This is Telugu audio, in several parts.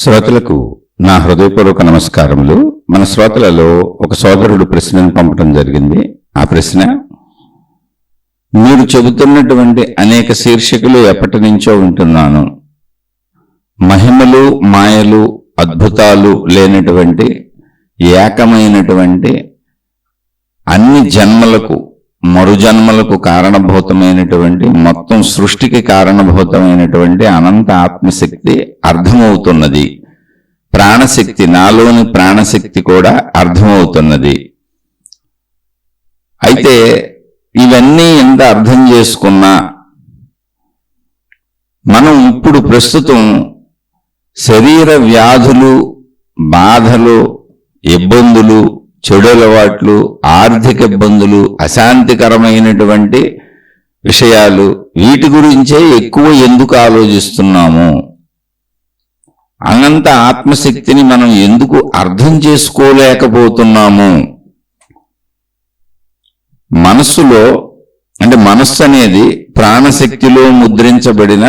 శ్రోతలకు నా హృదయపూర్వక నమస్కారములు. మన శ్రోతలలో ఒక సోదరుడు ప్రశ్నను పంపడం జరిగింది. ఆ ప్రశ్న, మీరు చెబుతున్నటువంటి అనేక శీర్షికలు ఎప్పటి నుంచో వింటున్నాను. మహిమలు, మాయలు, అద్భుతాలు లేనటువంటి ఏకమైనటువంటి అన్ని జన్మలకు మరుజన్మలకు కారణభూతమైనటువంటి మొత్తం సృష్టికి కారణభూతమైనటువంటి అనంత ఆత్మశక్తి అర్థమవుతున్నది. ప్రాణశక్తి, నాలోని ప్రాణశక్తి కూడా అర్థమవుతున్నది. అయితే ఇవన్నీ ఎంత అర్థం చేసుకున్నా మనం ఇప్పుడు ప్రస్తుతం శరీర వ్యాధులు, బాధలు, ఇబ్బందులు, చెడు అలవాట్లు, ఆర్థిక ఇబ్బందులు, అశాంతికరమైనటువంటి విషయాలు, వీటి గురించే ఎక్కువ ఎందుకు ఆలోచిస్తున్నాము? అనంత ఆత్మశక్తిని మనం ఎందుకు అర్థం చేసుకోలేకపోతున్నాము? మనస్సులో అంటే మనస్సు అనేది ప్రాణశక్తిలో ముద్రించబడిన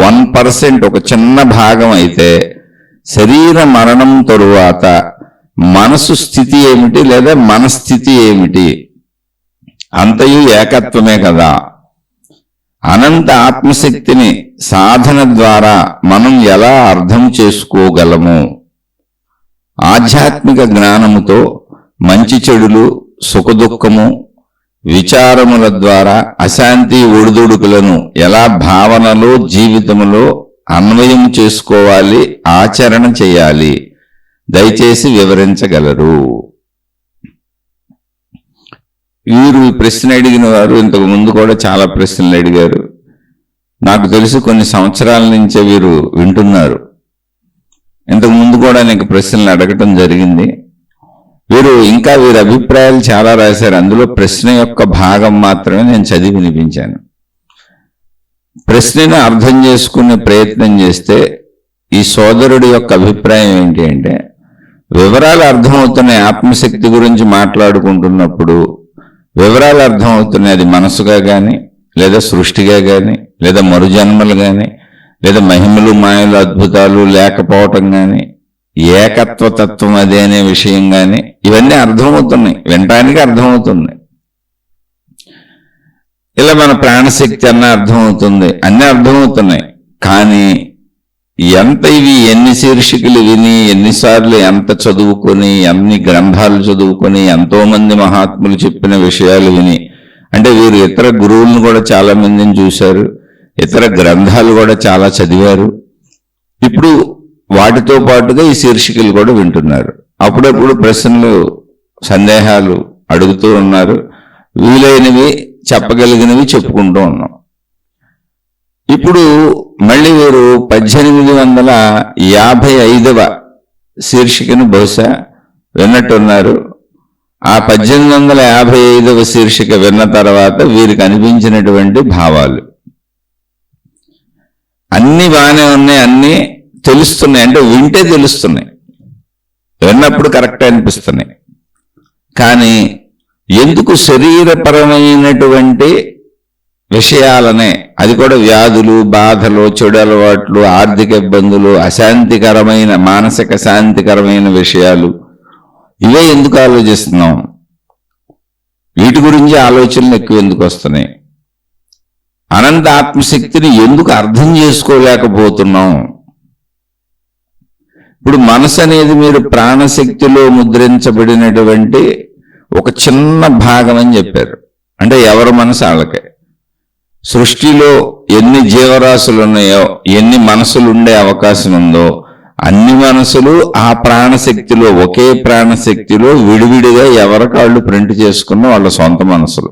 1%, ఒక చిన్న భాగం అయితే శరీర మరణం తరువాత మనసు స్థితి ఏమిటి లేదా మనస్థితి ఏమిటి? అంతయు ఏకత్వమే కదా. అనంత ఆత్మశక్తిని సాధన ద్వారా మనం ఎలా అర్థం చేసుకోగలము? ఆధ్యాత్మిక జ్ఞానముతో మంచి చెడులు, సుఖదుఖము, విచారముల ద్వారా అశాంతి ఒడిదుడుకులను ఎలా భావనలో, జీవితంలో అన్వయం చేసుకోవాలి, ఆచరణ చేయాలి? దయచేసి వివరించగలరు. వీరు ఈ ప్రశ్న అడిగిన వారు ఇంతకు ముందు కూడా చాలా ప్రశ్నలు అడిగారు. నాకు తెలిసి కొన్ని సంవత్సరాల నుంచే వీరు వింటున్నారు. ఇంతకు ముందు కూడా అనేక ప్రశ్నలు అడగటం జరిగింది. వీరి అభిప్రాయాలు చాలా రాశారు. అందులో ప్రశ్న యొక్క భాగం మాత్రమే నేను చదివి వినిపించాను. ప్రశ్నను అర్థం చేసుకునే ప్రయత్నం చేస్తే ఈ సోదరుడి యొక్క అభిప్రాయం ఏంటి అంటే, వివరాలు అర్థమవుతున్నాయి. ఆత్మశక్తి గురించి మాట్లాడుకుంటున్నప్పుడు వివరాలు అర్థమవుతున్నాయి. అది మనసుగా కానీ, లేదా సృష్టిగా కానీ, లేదా మరుజన్మలు కానీ, లేదా మహిమలు, మాయలు, అద్భుతాలు లేకపోవటం కానీ, ఏకత్వతత్వం అదే అనే విషయం కానీ, ఇవన్నీ అర్థమవుతున్నాయి, వినటానికి అర్థమవుతుంది. ఇలా మన ప్రాణశక్తి అన్న అర్థమవుతుంది, అన్నీ అర్థమవుతున్నాయి. కానీ ఇవి ఎన్ని శీర్షికలు విని, ఎన్నిసార్లు ఎంత చదువుకొని, ఎన్ని గ్రంథాలు చదువుకొని, ఎంతో మంది మహాత్ములు చెప్పిన విషయాలు విని, అంటే వీరు ఇతర గురువులను కూడా చాలా మందిని చూశారు, ఇతర గ్రంథాలు కూడా చాలా చదివారు. ఇప్పుడు వాటితో పాటుగా ఈ శీర్షికలు కూడా వింటున్నారు. అప్పుడప్పుడు ప్రశ్నలు, సందేహాలు అడుగుతూ ఉన్నారు. వీలైనవి చెప్పగలిగినవి చెప్పుకుంటూ ఉన్నాం. ఇప్పుడు మళ్ళీ వీరు 1855వ శీర్షికను బహుశా విన్నట్టున్నారు. ఆ 1855వ శీర్షిక విన్న తర్వాత వీరికి అనిపించినటువంటి భావాలు అన్నీ బాగానే ఉన్నాయి, అన్నీ తెలుస్తున్నాయి. అంటే వింటే తెలుస్తున్నాయి, విన్నప్పుడు కరెక్ట్ అనిపిస్తున్నాయి. కానీ ఎందుకు శరీరపరమైనటువంటి విషయాలనే, అది కూడా వ్యాధులు, బాధలు, చెడు అలవాట్లు, ఆర్థిక ఇబ్బందులు, అశాంతికరమైన, మానసిక శాంతికరమైన విషయాలు, ఇవే ఎందుకు ఆలోచిస్తున్నాం? వీటి గురించి ఆలోచనలు ఎక్కువ ఎందుకు వస్తున్నాయి? అనంత ఆత్మశక్తిని ఎందుకు అర్థం చేసుకోలేకపోతున్నాం? ఇప్పుడు మనసు అనేది మీరు ప్రాణశక్తిలో ముద్రించబడినటువంటి ఒక చిన్న భాగం అని చెప్పారు. అంటే ఎవరి మనసు వాళ్ళకే. సృష్టిలో ఎన్ని జీవరాశులు ఉన్నాయో, ఎన్ని మనసులు ఉండే అవకాశం ఉందో, అన్ని మనసులు ఆ ప్రాణశక్తిలో, ఒకే ప్రాణశక్తిలో విడివిడిగా ఎవరికాళ్ళు ప్రింట్ చేసుకున్న వాళ్ళ సొంత మనసులు.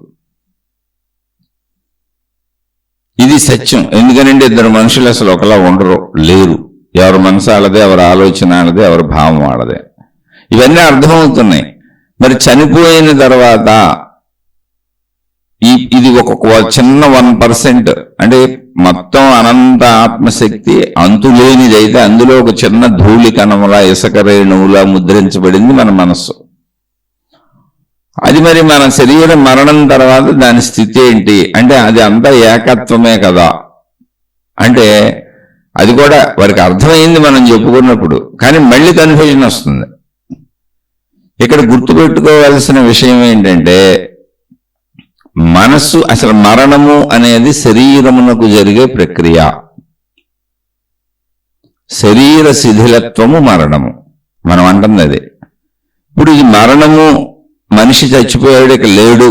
ఇది సత్యం. ఎందుకనంటే ఇద్దరు మనుషులు అసలు ఒకలా ఉండరు, లేరు. ఎవరి మనసు వాళ్ళదే, ఎవరి ఆలోచన వాళ్ళదే, ఎవరి భావం వాళ్ళదే. ఇవన్నీ అర్థమవుతున్నాయి. మరి చనిపోయిన తర్వాత ఇది ఒక చిన్న 1%, అంటే మొత్తం అనంత ఆత్మశక్తి అంతులేనిదైతే అందులో ఒక చిన్న ధూళి కణములా, ఇసుక రేణువులా ముద్రించబడింది మన మనస్సు. అది మరి మన శరీరం మరణం తర్వాత దాని స్థితి ఏంటి అంటే అది అంతా ఏకత్వమే కదా. అంటే అది కూడా వారికి అర్థమైంది మనం చెప్పుకున్నప్పుడు, కానీ మళ్ళీ కన్ఫ్యూజన్ వస్తుంది. ఇక్కడ గుర్తుపెట్టుకోవాల్సిన విషయం ఏంటంటే, మనస్సు అసలు మరణము అనేది శరీరమునకు జరిగే ప్రక్రియ. శరీర శిథిలత్వము మరణము మనం అంటుంది అది. ఇప్పుడు ఈ మరణము, మనిషి చచ్చిపోయాడు ఇక లేడు,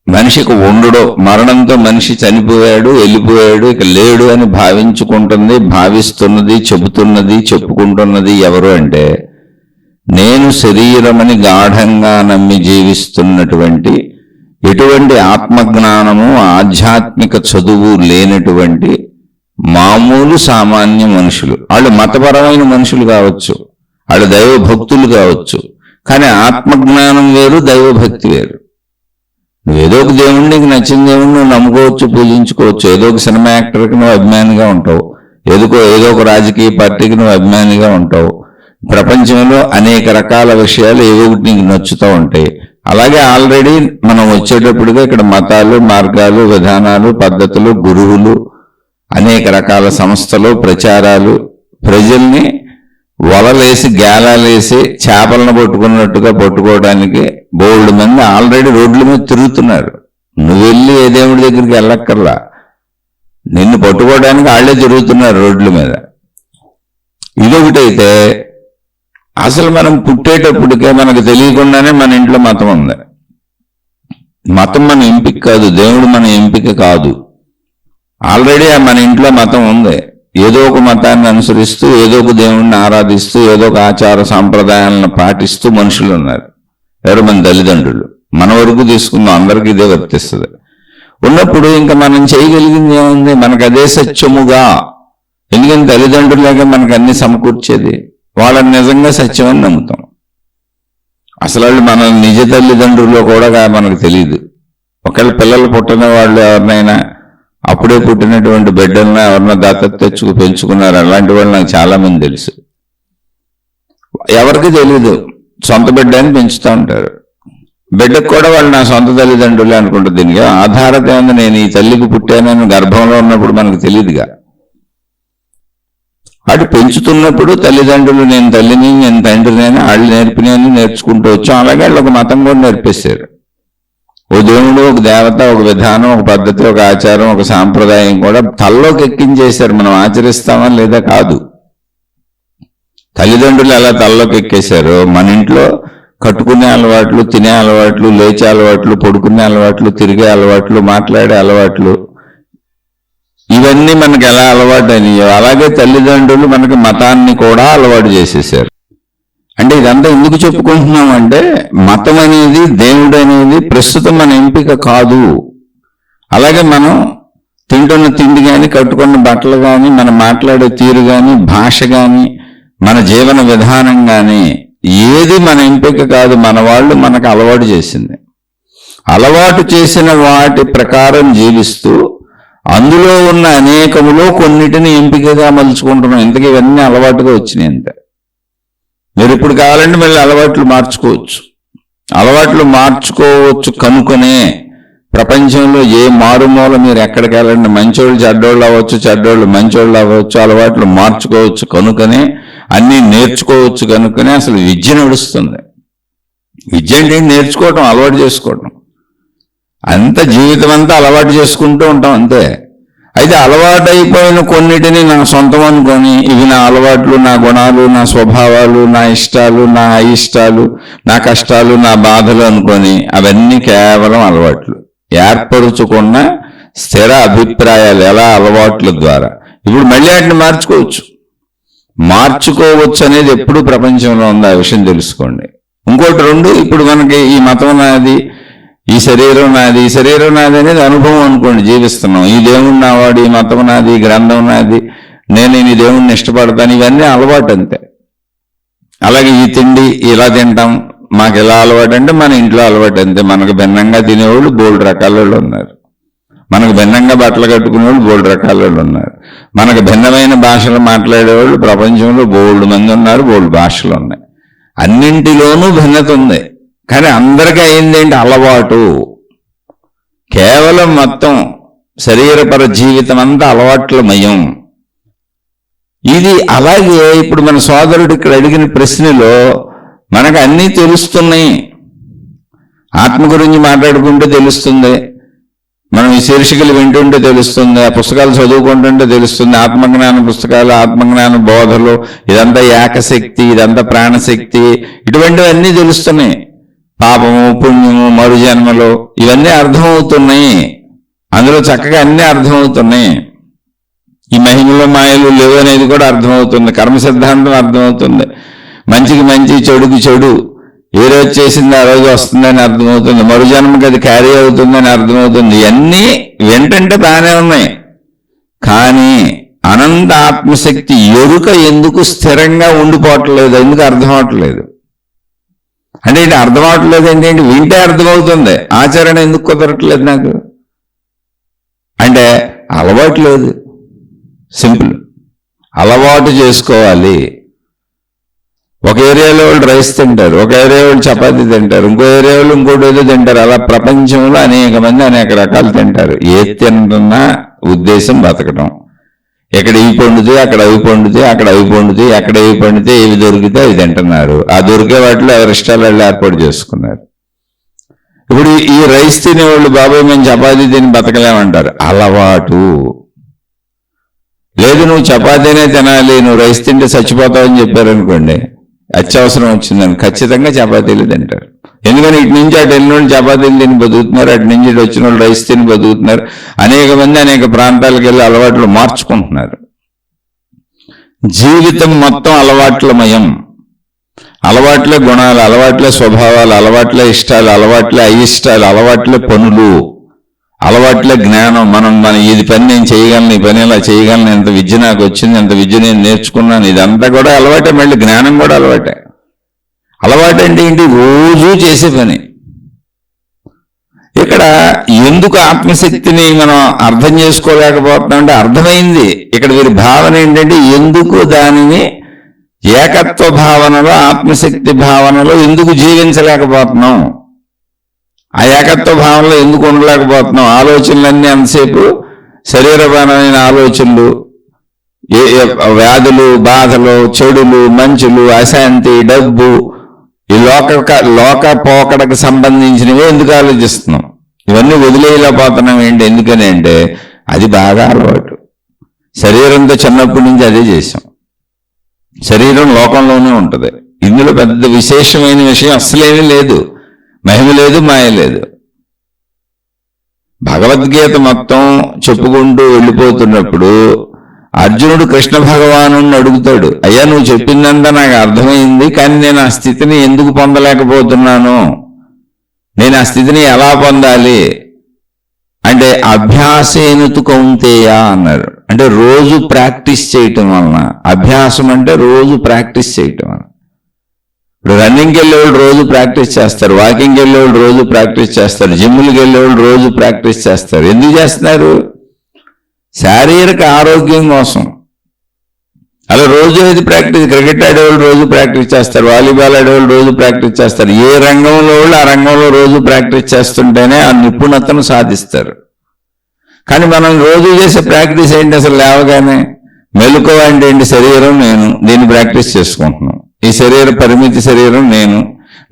మనిషికి ఉండడు, మరణంతో మనిషి చనిపోయాడు వెళ్ళిపోయాడు ఇక లేడు అని భావించుకుంటుంది, భావిస్తున్నది, చెబుతున్నది, చెప్పుకుంటున్నది ఎవరు అంటే, నేను శరీరమని గాఢంగా నమ్మి జీవిస్తున్నటువంటి, ఎటువంటి ఆత్మజ్ఞానము ఆధ్యాత్మిక చదువు లేనటువంటి మామూలు సామాన్య మనుషులు. వాళ్ళు మతపరమైన మనుషులు కావచ్చు, వాళ్ళు దైవ భక్తులు కావచ్చు, కానీ ఆత్మజ్ఞానం వేరు, దైవభక్తి వేరు. నువ్వు ఏదో ఒక దేవుణ్ణి, నీకు నచ్చిన దేవుణ్ణి నువ్వు నమ్ముకోవచ్చు, పూజించుకోవచ్చు. ఏదో ఒక సినిమా యాక్టర్కి నువ్వు అభిమానిగా ఉంటావు, ఏదో ఒక రాజకీయ పార్టీకి నువ్వు అభిమానిగా ఉంటావు. ప్రపంచంలో అనేక రకాల విషయాలు ఏవో ఒకటి నీకు నచ్చుతూ ఉంటాయి. అలాగే ఆల్రెడీ మనం వచ్చేటప్పుడుగా ఇక్కడ మతాలు, మార్గాలు, విధానాలు, పద్ధతులు, గురువులు, అనేక రకాల సంస్థలు, ప్రచారాలు ప్రజల్ని వలలేసి గేలాలేసి చేపలను పట్టుకున్నట్టుగా పట్టుకోవడానికి బోల్డ్ మంది ఆల్రెడీ రోడ్ల మీద తిరుగుతున్నారు. నువ్వు వెళ్ళి ఏ దేవుడి దగ్గరికి వెళ్ళక్కర్లా, నిన్ను పట్టుకోవడానికి వాళ్ళే తిరుగుతున్నారు రోడ్ల మీద. ఇదొకటైతే, అసలు మనం పుట్టేటప్పటికే మనకు తెలియకుండానే మన ఇంట్లో మతం ఉంది. మతం మన ఎంపిక కాదు, దేవుడు మన ఎంపిక కాదు. ఆల్రెడీ మన ఇంట్లో మతం ఉంది. ఏదో ఒక మతాన్ని అనుసరిస్తూ, ఏదో ఒక దేవుణ్ణి ఆరాధిస్తూ, ఏదో ఒక ఆచార సాంప్రదాయాలను పాటిస్తూ మనుషులు ఉన్నారు. ఎవరు? మన తల్లిదండ్రులు. మన వరకు తీసుకుందాం, అందరికీ ఇదే వర్తిస్తుంది. ఉన్నప్పుడు ఇంకా మనం చేయగలిగింది ఏముంది? మనకు అదే సత్యముగా. ఎందుకని తల్లిదండ్రులేక మనకు అన్ని సమకూర్చేది. వాళ్ళని నిజంగా సత్యమని నమ్ముతాం. అసలు వాళ్ళు మన నిజ తల్లిదండ్రుల్లో కూడా మనకు తెలియదు. ఒకవేళ పిల్లలు పుట్టిన వాళ్ళు ఎవరినైనా, అప్పుడే పుట్టినటువంటి బిడ్డలను ఎవరన్నా దత్తత తెచ్చుకు పెంచుకున్నారు, అలాంటి వాళ్ళు నాకు చాలా మంది తెలుసు. ఎవరికి తెలియదు, సొంత బిడ్డ అని పెంచుతూ ఉంటారు. బిడ్డకు కూడా వాళ్ళు నా సొంత తల్లిదండ్రులే అనుకుంటారు. దీనికి ఆధారత ఏముంది? నేను ఈ తల్లికి పుట్టానని గర్భంలో ఉన్నప్పుడు మనకు తెలియదుగా. అటు పెంచుతున్నప్పుడు తల్లిదండ్రులు నేను తల్లిని, నేను తండ్రిని, వాళ్ళు నేర్పినని నేర్చుకుంటూ వచ్చాం. అలాగే వాళ్ళు ఒక మతం కూడా నేర్పేశారు. ఓ దేవుడు, ఒక దేవత, ఒక విధానం, ఒక పద్ధతి, ఒక ఆచారం, ఒక సాంప్రదాయం కూడా తల్లోకి ఎక్కించేశారు. మనం ఆచరిస్తామా లేదా కాదు. తల్లిదండ్రులు ఎలా తల్లోకి ఎక్కేశారో మన ఇంట్లో కట్టుకునే అలవాట్లు, తినే అలవాట్లు, లేచే అలవాట్లు, పడుకునే అలవాట్లు, తిరిగే అలవాట్లు, మాట్లాడే అలవాట్లు, ఇవన్నీ మనకు ఎలా అలవాటు అయినాయో అలాగే తల్లిదండ్రులు మనకి మతాన్ని కూడా అలవాటు చేసేసారు. అంటే ఇదంతా ఎందుకు చెప్పుకుంటున్నాం అంటే, మతం అనేది, దేవుడు అనేది ప్రస్తుతం మన ఎంపిక కాదు. అలాగే మనం తింటున్న తిండి కానీ, కట్టుకున్న బట్టలు కానీ, మనం మాట్లాడే తీరు కానీ, భాష కానీ, మన జీవన విధానం కానీ ఏది మన ఎంపిక కాదు. మన వాళ్ళు మనకు అలవాటు చేసింది. అలవాటు చేసిన వాటి ప్రకారం జీవిస్తూ అందులో ఉన్న అనేకములో కొన్నిటిని ఎంపికగా మలుచుకుంటున్నాం. ఇంతకీ ఇవన్నీ అలవాటుగా వచ్చినాయి అంతే. మీరు ఇప్పుడు కావాలంటే మళ్ళీ అలవాట్లు మార్చుకోవచ్చు. అలవాట్లు మార్చుకోవచ్చు కనుకనే ప్రపంచంలో ఏ మారుమూల మీరు ఎక్కడికి వెళ్ళండి, మంచోళ్ళు చెడ్డోళ్ళు అవ్వచ్చు, చెడ్డోళ్ళు మంచోళ్ళు అవ్వచ్చు, అలవాట్లు మార్చుకోవచ్చు కనుకనే, అన్నీ నేర్చుకోవచ్చు కనుకనే అసలు విద్య నడుస్తుంది. విద్య అంటే నేర్చుకోవటం, అలవాటు చేసుకోవటం. అంత జీవితం అంతా అలవాటు చేసుకుంటూ ఉంటాం అంతే. అయితే అలవాటు అయిపోయిన కొన్నిటిని నా సొంతం అనుకొని, ఇవి నా అలవాట్లు, నా గుణాలు, నా స్వభావాలు, నా ఇష్టాలు, నా అయిష్టాలు, నా కష్టాలు, నా బాధలు అనుకొని అవన్నీ కేవలం అలవాట్లు. ఏర్పరుచుకున్న స్థిర అభిప్రాయాలు ఎలా అలవాట్ల ద్వారా. ఇప్పుడు మళ్ళీ వాటిని మార్చుకోవచ్చు అనేది ఎప్పుడు ప్రపంచంలో ఉంది. ఆ విషయం తెలుసుకోండి. ఇంకోటి రెండు, ఇప్పుడు మనకి ఈ మతం నాది, ఈ శరీరం నాది, ఈ శరీరం నాది అనేది అనుభవం అనుకోండి, జీవిస్తున్నాం. ఈ దేవుడు నావాడు, ఈ మతం నాది, ఈ గ్రంథం నాది, నేను ఈ దేవుణ్ణి ఇష్టపడతాను, ఇవన్నీ అలవాటు అంతే. అలాగే ఈ తిండి ఇలా తింటాం, మాకు ఎలా అలవాటు అంటే మన ఇంట్లో అలవాటు అంతే. మనకు భిన్నంగా తినేవాళ్ళు బోల్డ్ రకాల వాళ్ళు ఉన్నారు. మనకు భిన్నంగా బట్టలు కట్టుకునేవాళ్ళు బోల్డ్ రకాల వాళ్ళు ఉన్నారు. మనకు భిన్నమైన భాషలు మాట్లాడేవాళ్ళు ప్రపంచంలో బోల్డ్ మంది ఉన్నారు, బోల్డ్ భాషలు ఉన్నాయి. అన్నింటిలోనూ భిన్నత ఉంది. కానీ అందరికీ అయిందేంటి? అలవాటు. కేవలం మొత్తం శరీరపర జీవితం అంతా అలవాట్ల మయం. ఇది అలాగే ఇప్పుడు మన సోదరుడు ఇక్కడ అడిగిన ప్రశ్నలో మనకు అన్నీ తెలుస్తున్నాయి. ఆత్మ గురించి మాట్లాడుకుంటే తెలుస్తుంది, మనం ఈ శీర్షికలు వింటుంటే తెలుస్తుంది, ఆ పుస్తకాలు చదువుకుంటుంటే తెలుస్తుంది, ఆత్మజ్ఞాన పుస్తకాలు, ఆత్మజ్ఞాన బోధలు, ఇదంతా ఏకశక్తి, ఇదంతా ప్రాణశక్తి, ఇటువంటివన్నీ తెలుస్తున్నాయి. పాపము, పుణ్యము, మరుజన్మలు, ఇవన్నీ అర్థమవుతున్నాయి. అందులో చక్కగా అన్నీ అర్థమవుతున్నాయి. ఈ మహిమలు మాయలు లేవు అనేది కూడా అర్థమవుతుంది. కర్మ సిద్ధాంతం అర్థమవుతుంది. మంచికి మంచి, చెడుకి చెడు, ఏ రోజు చేసింది ఆ రోజు వస్తుందని అర్థమవుతుంది. మరుజన్మకి అది క్యారీ అవుతుందని అర్థమవుతుంది. ఇవన్నీ వెంటంటే బాగానే ఉన్నాయి. కానీ అనంత ఆత్మశక్తి ఎరుక ఎందుకు స్థిరంగా ఉండిపోవట్లేదు? ఎందుకు అర్థం అవట్లేదు? అంటే ఇది అర్థం అవట్లేదు ఏంటంటే వింటే అర్థమవుతుంది, ఆచరణ ఎందుకు కుదరట్లేదు నాకు అంటే అలవాటు లేదు. సింపుల్, అలవాటు చేసుకోవాలి. ఒక ఏరియాలో వాళ్ళు రైస్ తింటారు, ఒక ఏరియా వాళ్ళు చపాతీ తింటారు, ఇంకో ఏరియా వాళ్ళు ఇంకోటి ఏదో తింటారు. అలా ప్రపంచంలో అనేక మంది అనేక రకాలు తింటారు. ఏది తింటున్నా ఉద్దేశం బతకడం. ఎక్కడ ఇవి పండుతాయి, అక్కడ అవి పండుతాయి, అక్కడ అవి పండుతాయి, ఎక్కడ ఇవి పండితే ఏవి దొరికితే అవి తింటున్నారు. ఆ దొరికే వాటిలో ఎవరి ఇష్టాలు వాళ్ళు ఏర్పాటు చేసుకున్నారు. ఇప్పుడు ఈ రైస్ తినేవాళ్ళు బాబాయ్ మేము చపాతీ తిని బతకలేమంటారు. అలవాటు లేదు. నువ్వు చపాతీనే తినాలి, నువ్వు రైస్ తింటే చచ్చిపోతావని చెప్పారనుకోండి, అత్యవసరం వచ్చిందని ఖచ్చితంగా చపాతీలు తింటారు. ఎందుకని ఇటు నుంచి అటు వెళ్ళిన వాళ్ళు చపాతీలు తిని బతుకుతున్నారు, అటు నుంచి ఇటు వచ్చిన వాళ్ళు రైస్ తిని బతుకుతున్నారు. అనేక మంది అనేక ప్రాంతాలకు వెళ్ళి అలవాట్లు మార్చుకుంటున్నారు. జీవితం మొత్తం అలవాట్లమయం. అలవాట్లే గుణాలు, అలవాట్లే స్వభావాలు, అలవాట్లే ఇష్టాలు, అలవాట్లే అయిష్టాలు, అలవాట్లే పనులు, అలవాట్లే జ్ఞానం. మన ఇది పని నేను చేయగలను, ఈ పని ఇలా చేయగలను, ఎంత విద్య నాకు వచ్చింది, ఎంత విద్య నేను నేర్చుకున్నాను, ఇదంతా కూడా అలవాటే. మళ్ళీ జ్ఞానం కూడా అలవాటే. అలవాటు అంటే ఏంటి? రోజూ చేసే పని. ఇక్కడ ఎందుకు ఆత్మశక్తిని మనం అర్థం చేసుకోలేకపోతున్నాం అంటే అర్థమైంది. ఇక్కడ వీరి భావన ఏంటంటే ఎందుకు దానిని ఏకత్వ భావనలో, ఆత్మశక్తి భావనలో ఎందుకు జీవించలేకపోతున్నాం, ఆ ఏకత్వ భావనలో ఎందుకు ఉండలేకపోతున్నాం? ఆలోచనలన్నీ అంతసేపు శరీరపరమైన ఆలోచనలు, వ్యాధులు, బాధలు, చెడులు, మంచులు, అశాంతి, డబ్బు, ఈ లోక పోకడకు సంబంధించినవి ఎందుకు ఆలోచిస్తున్నాం? ఇవన్నీ వదిలేయలేకపోతున్నాం ఏంటి? ఎందుకని అంటే అది బాగా అలవాటు. శరీరంతో చిన్నప్పటి నుంచి అదే చేసాం. శరీరం లోకంలోనే ఉంటుంది. ఇందులో పెద్ద విశేషమైన విషయం అసలేమీ లేదు. మహిమ లేదు, మాయ లేదు. భగవద్గీత మొత్తం చెప్పుకుంటూ వెళ్ళిపోతున్నప్పుడు అర్జునుడు కృష్ణ భగవాను అడుగుతాడు, అయ్యా నువ్వు చెప్పిందంతా నాకు అర్థమైంది, కానీ నేను ఆ స్థితిని ఎందుకు పొందలేకపోతున్నాను, నేను ఆ స్థితిని ఎలా పొందాలి అంటే అభ్యాసేనుతు కౌంతేయ అన్నాడు. అంటే రోజు ప్రాక్టీస్ చేయటం వలన. అభ్యాసం అంటే రోజు ప్రాక్టీస్ చేయటం వలన. ఇప్పుడు రన్నింగ్కి వెళ్ళేవాళ్ళు రోజు ప్రాక్టీస్ చేస్తారు, వాకింగ్కి వెళ్ళేవాళ్ళు రోజు ప్రాక్టీస్ చేస్తారు, జిమ్కి వెళ్ళేవాళ్ళు రోజు ప్రాక్టీస్ చేస్తారు. ఎందుకు చేస్తున్నారు? శారీరక ఆరోగ్యం కోసం. అలా రోజు ఏది ప్రాక్టీస్. క్రికెట్ ఆడేవాళ్ళు రోజు ప్రాక్టీస్ చేస్తారు, వాలీబాల్ ఆడేవాళ్ళు రోజు ప్రాక్టీస్ చేస్తారు. ఏ రంగంలో వాళ్ళు ఆ రంగంలో రోజు ప్రాక్టీస్ చేస్తుంటేనే ఆ నిపుణతను సాధిస్తారు. కానీ మనం రోజు చేసే ప్రాక్టీస్ ఏంటి? అసలు లేవగానే మెలకువ అంటే ఏంటి? శరీరం నేను దీన్ని ప్రాక్టీస్ చేసుకుంటున్నాను. ఈ శరీర పరిమితి శరీరం నేను,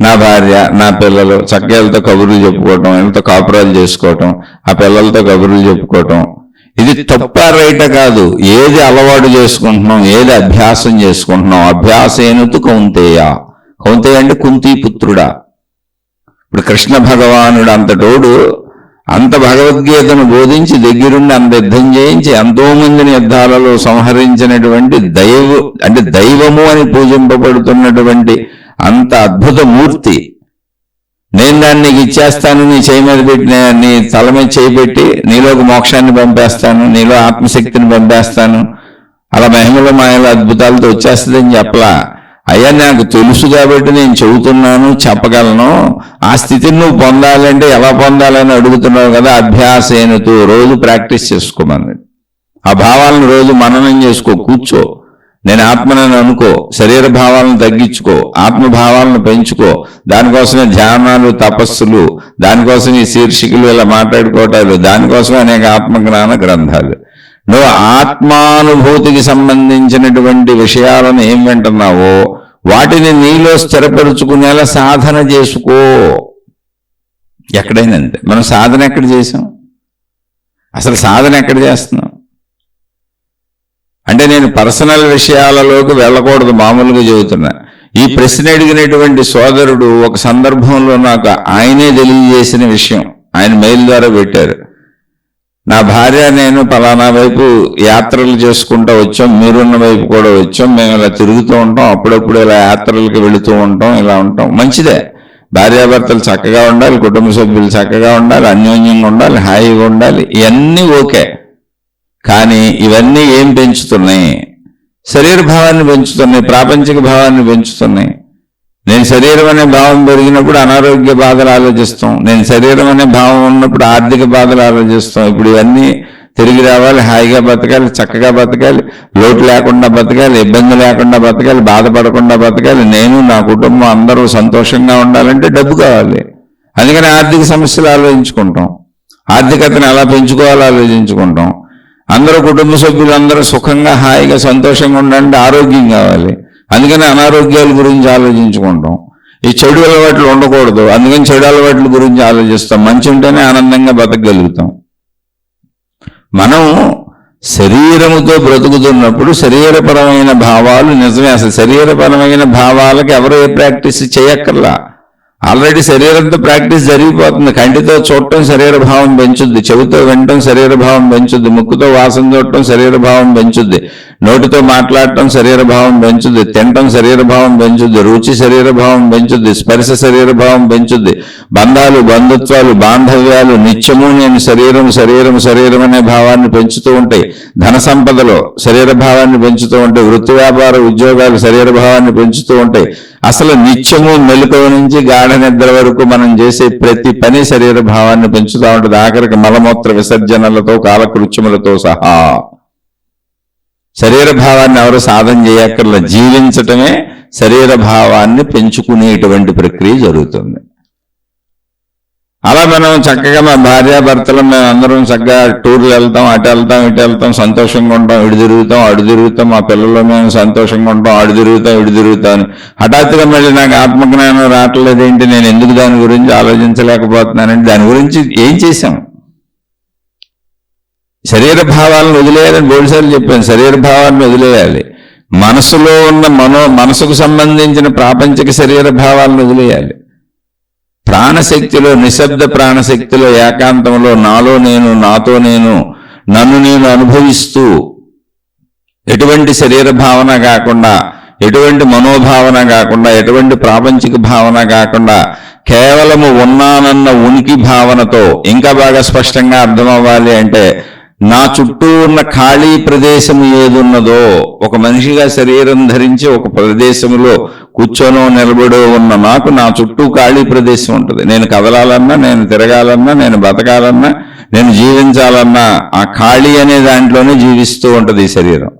నా భార్య, నా పిల్లలు, చక్కలతో కబుర్లు చెప్పుకోవటం, వీళ్ళతో కాపురాలు చేసుకోవటం, ఆ పిల్లలతో కబుర్లు చెప్పుకోవటం. ఇది తప్ప రైట కాదు. ఏది అలవాటు చేసుకుంటున్నాం, ఏది అభ్యాసం చేసుకుంటున్నాం. అభ్యాసేనుతు కౌంతేయ. కౌంతేయ అంటే కుంతీ పుత్రుడా. ఇప్పుడు కృష్ణ భగవానుడు అంతటోడు అంత భగవద్గీతను బోధించి దగ్గరుండి అంత యుద్ధం చేయించి ఎంతో మందిని యుద్ధాలలో సంహరించినటువంటి దైవము అని పూజింపబడుతున్నటువంటి అంత అద్భుత మూర్తి. నేను దాన్ని నీకు ఇచ్చేస్తాను, నీ చేయి మీద పెట్టి, నీ తల మీద చేయి పెట్టి నీలోకి మోక్షాన్ని పంపేస్తాను, నీలో ఆత్మశక్తిని పంపేస్తాను, అలా మహిమల మాయల అద్భుతాలతో వచ్చేస్తుందని చెప్పలా. అయ్యా నాకు తెలుసు కాబట్టి నేను చెబుతున్నాను, చెప్పగలను. ఆ స్థితిని నువ్వు పొందాలంటే ఎలా పొందాలని అడుగుతున్నావు కదా. అభ్యాసేనుతూ రోజు ప్రాక్టీస్ చేసుకోమని. ఆ భావాలను రోజు మననం చేసుకో, కూర్చో. నేను ఆత్మనని అనుకో, శరీర భావాలను తగ్గించుకో, ఆత్మభావాలను పెంచుకో. దానికోసమే ధ్యానాలు, తపస్సులు, దానికోసం ఈ శీర్షికలు, ఇలా మాట్లాడుకోవటాలు, దానికోసమే అనేక ఆత్మజ్ఞాన గ్రంథాలు. నువ్వు ఆత్మానుభూతికి సంబంధించినటువంటి విషయాలను ఏం వింటున్నావో వాటిని నీలో స్థిరపరుచుకునేలా సాధన చేసుకో. ఎక్కడైనా అంతే. మనం సాధన ఎక్కడ చేసాం? అసలు సాధన ఎక్కడ చేస్తున్నాం అంటే నేను పర్సనల్ విషయాలలోకి వెళ్ళకూడదు, మామూలుగా చెబుతున్నా. ఈ ప్రశ్న అడిగినటువంటి సోదరుడు ఒక సందర్భంలో నాకు ఆయనే తెలియజేసిన విషయం ఆయన మెయిల్ ద్వారా పెట్టారు. నా భార్య నేను పలానా వైపు యాత్రలు చేసుకుంటూ వచ్చాం, మీరున్న వైపు కూడా వచ్చాం, మేము ఇలా తిరుగుతూ ఉంటాం, అప్పుడప్పుడు ఇలా యాత్రలకు వెళుతూ ఉంటాం, ఇలా ఉంటాం. మంచిదే, భార్యాభర్తలు చక్కగా ఉండాలి, కుటుంబ సభ్యులు చక్కగా ఉండాలి, అన్యోన్యంగా ఉండాలి, హాయిగా ఉండాలి, ఇవన్నీ ఓకే. కానీ ఇవన్నీ ఏం పెంచుతున్నాయి? శరీర భావాన్ని పెంచుతున్నాయి, ప్రాపంచిక భావాన్ని పెంచుతున్నాయి. నేను శరీరం అనే భావం పెరిగినప్పుడు అనారోగ్య బాధలు ఆలోచిస్తాం, నేను శరీరం అనే భావం ఉన్నప్పుడు ఆర్థిక బాధలు ఆలోచిస్తాం. ఇప్పుడు ఇవన్నీ తిరిగి రావాలి, హాయిగా బతకాలి, చక్కగా బతకాలి, లోటు లేకుండా బతకాలి, ఇబ్బంది లేకుండా బతకాలి, బాధపడకుండా బతకాలి, నేను నా కుటుంబం అందరూ సంతోషంగా ఉండాలంటే డబ్బు కావాలి. అందుకని ఆర్థిక సమస్యలు ఆలోచించుకుంటాం, ఆర్థికతను ఎలా పెంచుకోవాలో ఆలోచించుకుంటాం. అందరూ కుటుంబ సభ్యులు అందరూ సుఖంగా హాయిగా సంతోషంగా ఉండాలంటే ఆరోగ్యం కావాలి. అందుకని అనారోగ్యాల గురించి ఆలోచించుకుంటాం. ఈ చెడు అలవాట్లు ఉండకూడదు, అందుకని చెడు అలవాట్ల గురించి ఆలోచిస్తాం. మంచి ఉంటేనే ఆనందంగా బతకగలుగుతాం. మనం శరీరముతో బ్రతుకుతున్నప్పుడు శరీరపరమైన భావాలు నిజమే. అసలు శరీరపరమైన భావాలకి ఎవరు ఏ ప్రాక్టీస్ చేయక్కర్లా, ఆల్రెడీ శరీరంతో ప్రాక్టీస్ జరిగిపోతుంది. కంటితో చూడటం శరీర భావం పెంచుద్ది, చెవితో వినటం శరీర భావం పెంచుద్ది, ముక్కుతో వాసన చూడటం శరీర భావం పెంచుద్ది, నోటితో మాట్లాడటం శరీర భావం పెంచుద్ది, తినటం శరీర భావం పెంచుద్ది, రుచి శరీర భావం పెంచుద్ది, స్పర్శ శరీర భావం పెంచుద్ది, బంధాలు బంధుత్వాలు బాంధవ్యాలు నిత్యము నేను శరీరం శరీరం శరీరం అనే భావాన్ని పెంచుతూ ఉంటాయి. ధన సంపదలో శరీర భావాన్ని పెంచుతూ ఉంటాయి, వృత్తి వ్యాపార ఉద్యోగాలు శరీర భావాన్ని పెంచుతూ ఉంటాయి. అసలు నిత్యము మెలకువ నుంచి గాఢ నిద్ర వరకు మనం చేసే ప్రతి పని శరీర భావాన్ని పెంచుతూ ఉంటుంది. ఆఖరికి మలమూత్ర విసర్జనలతో కాలకృత్యములతో సహా శరీర భావాన్ని ఎవరు సాధన చేయక్కర్లా, జీవించటమే శరీర భావాన్ని పెంచుకునేటువంటి ప్రక్రియ జరుగుతుంది. అలా మనం చక్కగా మా భార్యాభర్తలు మేము అందరం చక్కగా టూర్లు వెళ్తాం, అటు వెళ్తాం ఇటు వెళ్తాం, సంతోషంగా ఉంటాం, ఇటు తిరుగుతాం అడు తిరుగుతాం, మా పిల్లలు మేము సంతోషంగా ఉంటాం, అడు తిరుగుతాం ఇటు తిరుగుతాం. హఠాత్తుగా మళ్ళీ నాకు ఆత్మజ్ఞానం రావట్లేదు ఏంటి, నేను ఎందుకు దాని గురించి ఆలోచించలేకపోతున్నానంటే దాని గురించి ఏం చేశాం? శరీర భావాలను వదిలేయాలని బోల్సార్లు చెప్పాను. శరీర భావాన్ని వదిలేయాలి, మనసులో ఉన్న మనసుకు సంబంధించిన ప్రాపంచిక శరీర భావాలను వదిలేయాలి. ప్రాణశక్తిలో, నిశ్శబ్ద ప్రాణశక్తిలో, ఏకాంతంలో నాలో నేను, నాతో నేను, నన్ను నేను అనుభవిస్తూ ఎటువంటి శరీర భావన కాకుండా, ఎటువంటి మనోభావన కాకుండా, ఎటువంటి ప్రాపంచిక భావన కాకుండా కేవలము ఉన్నానన్న ఉనికి భావనతో, ఇంకా బాగా స్పష్టంగా అర్థం అవ్వాలి అంటే నా చుట్టూ ఉన్న ఖాళీ ప్రదేశం ఏదున్నదో, ఒక మనిషిగా శరీరం ధరించి ఒక ప్రదేశంలో కూర్చొనో నిలబడో ఉన్న నాకు నా చుట్టూ ఖాళీ ప్రదేశం ఉంటుంది. నేను కదలాలన్నా, నేను తిరగాలన్నా, నేను బతకాలన్నా, నేను జీవించాలన్నా ఆ ఖాళీ అనే దాంట్లోనే జీవిస్తూ ఉంటుంది ఈ శరీరం.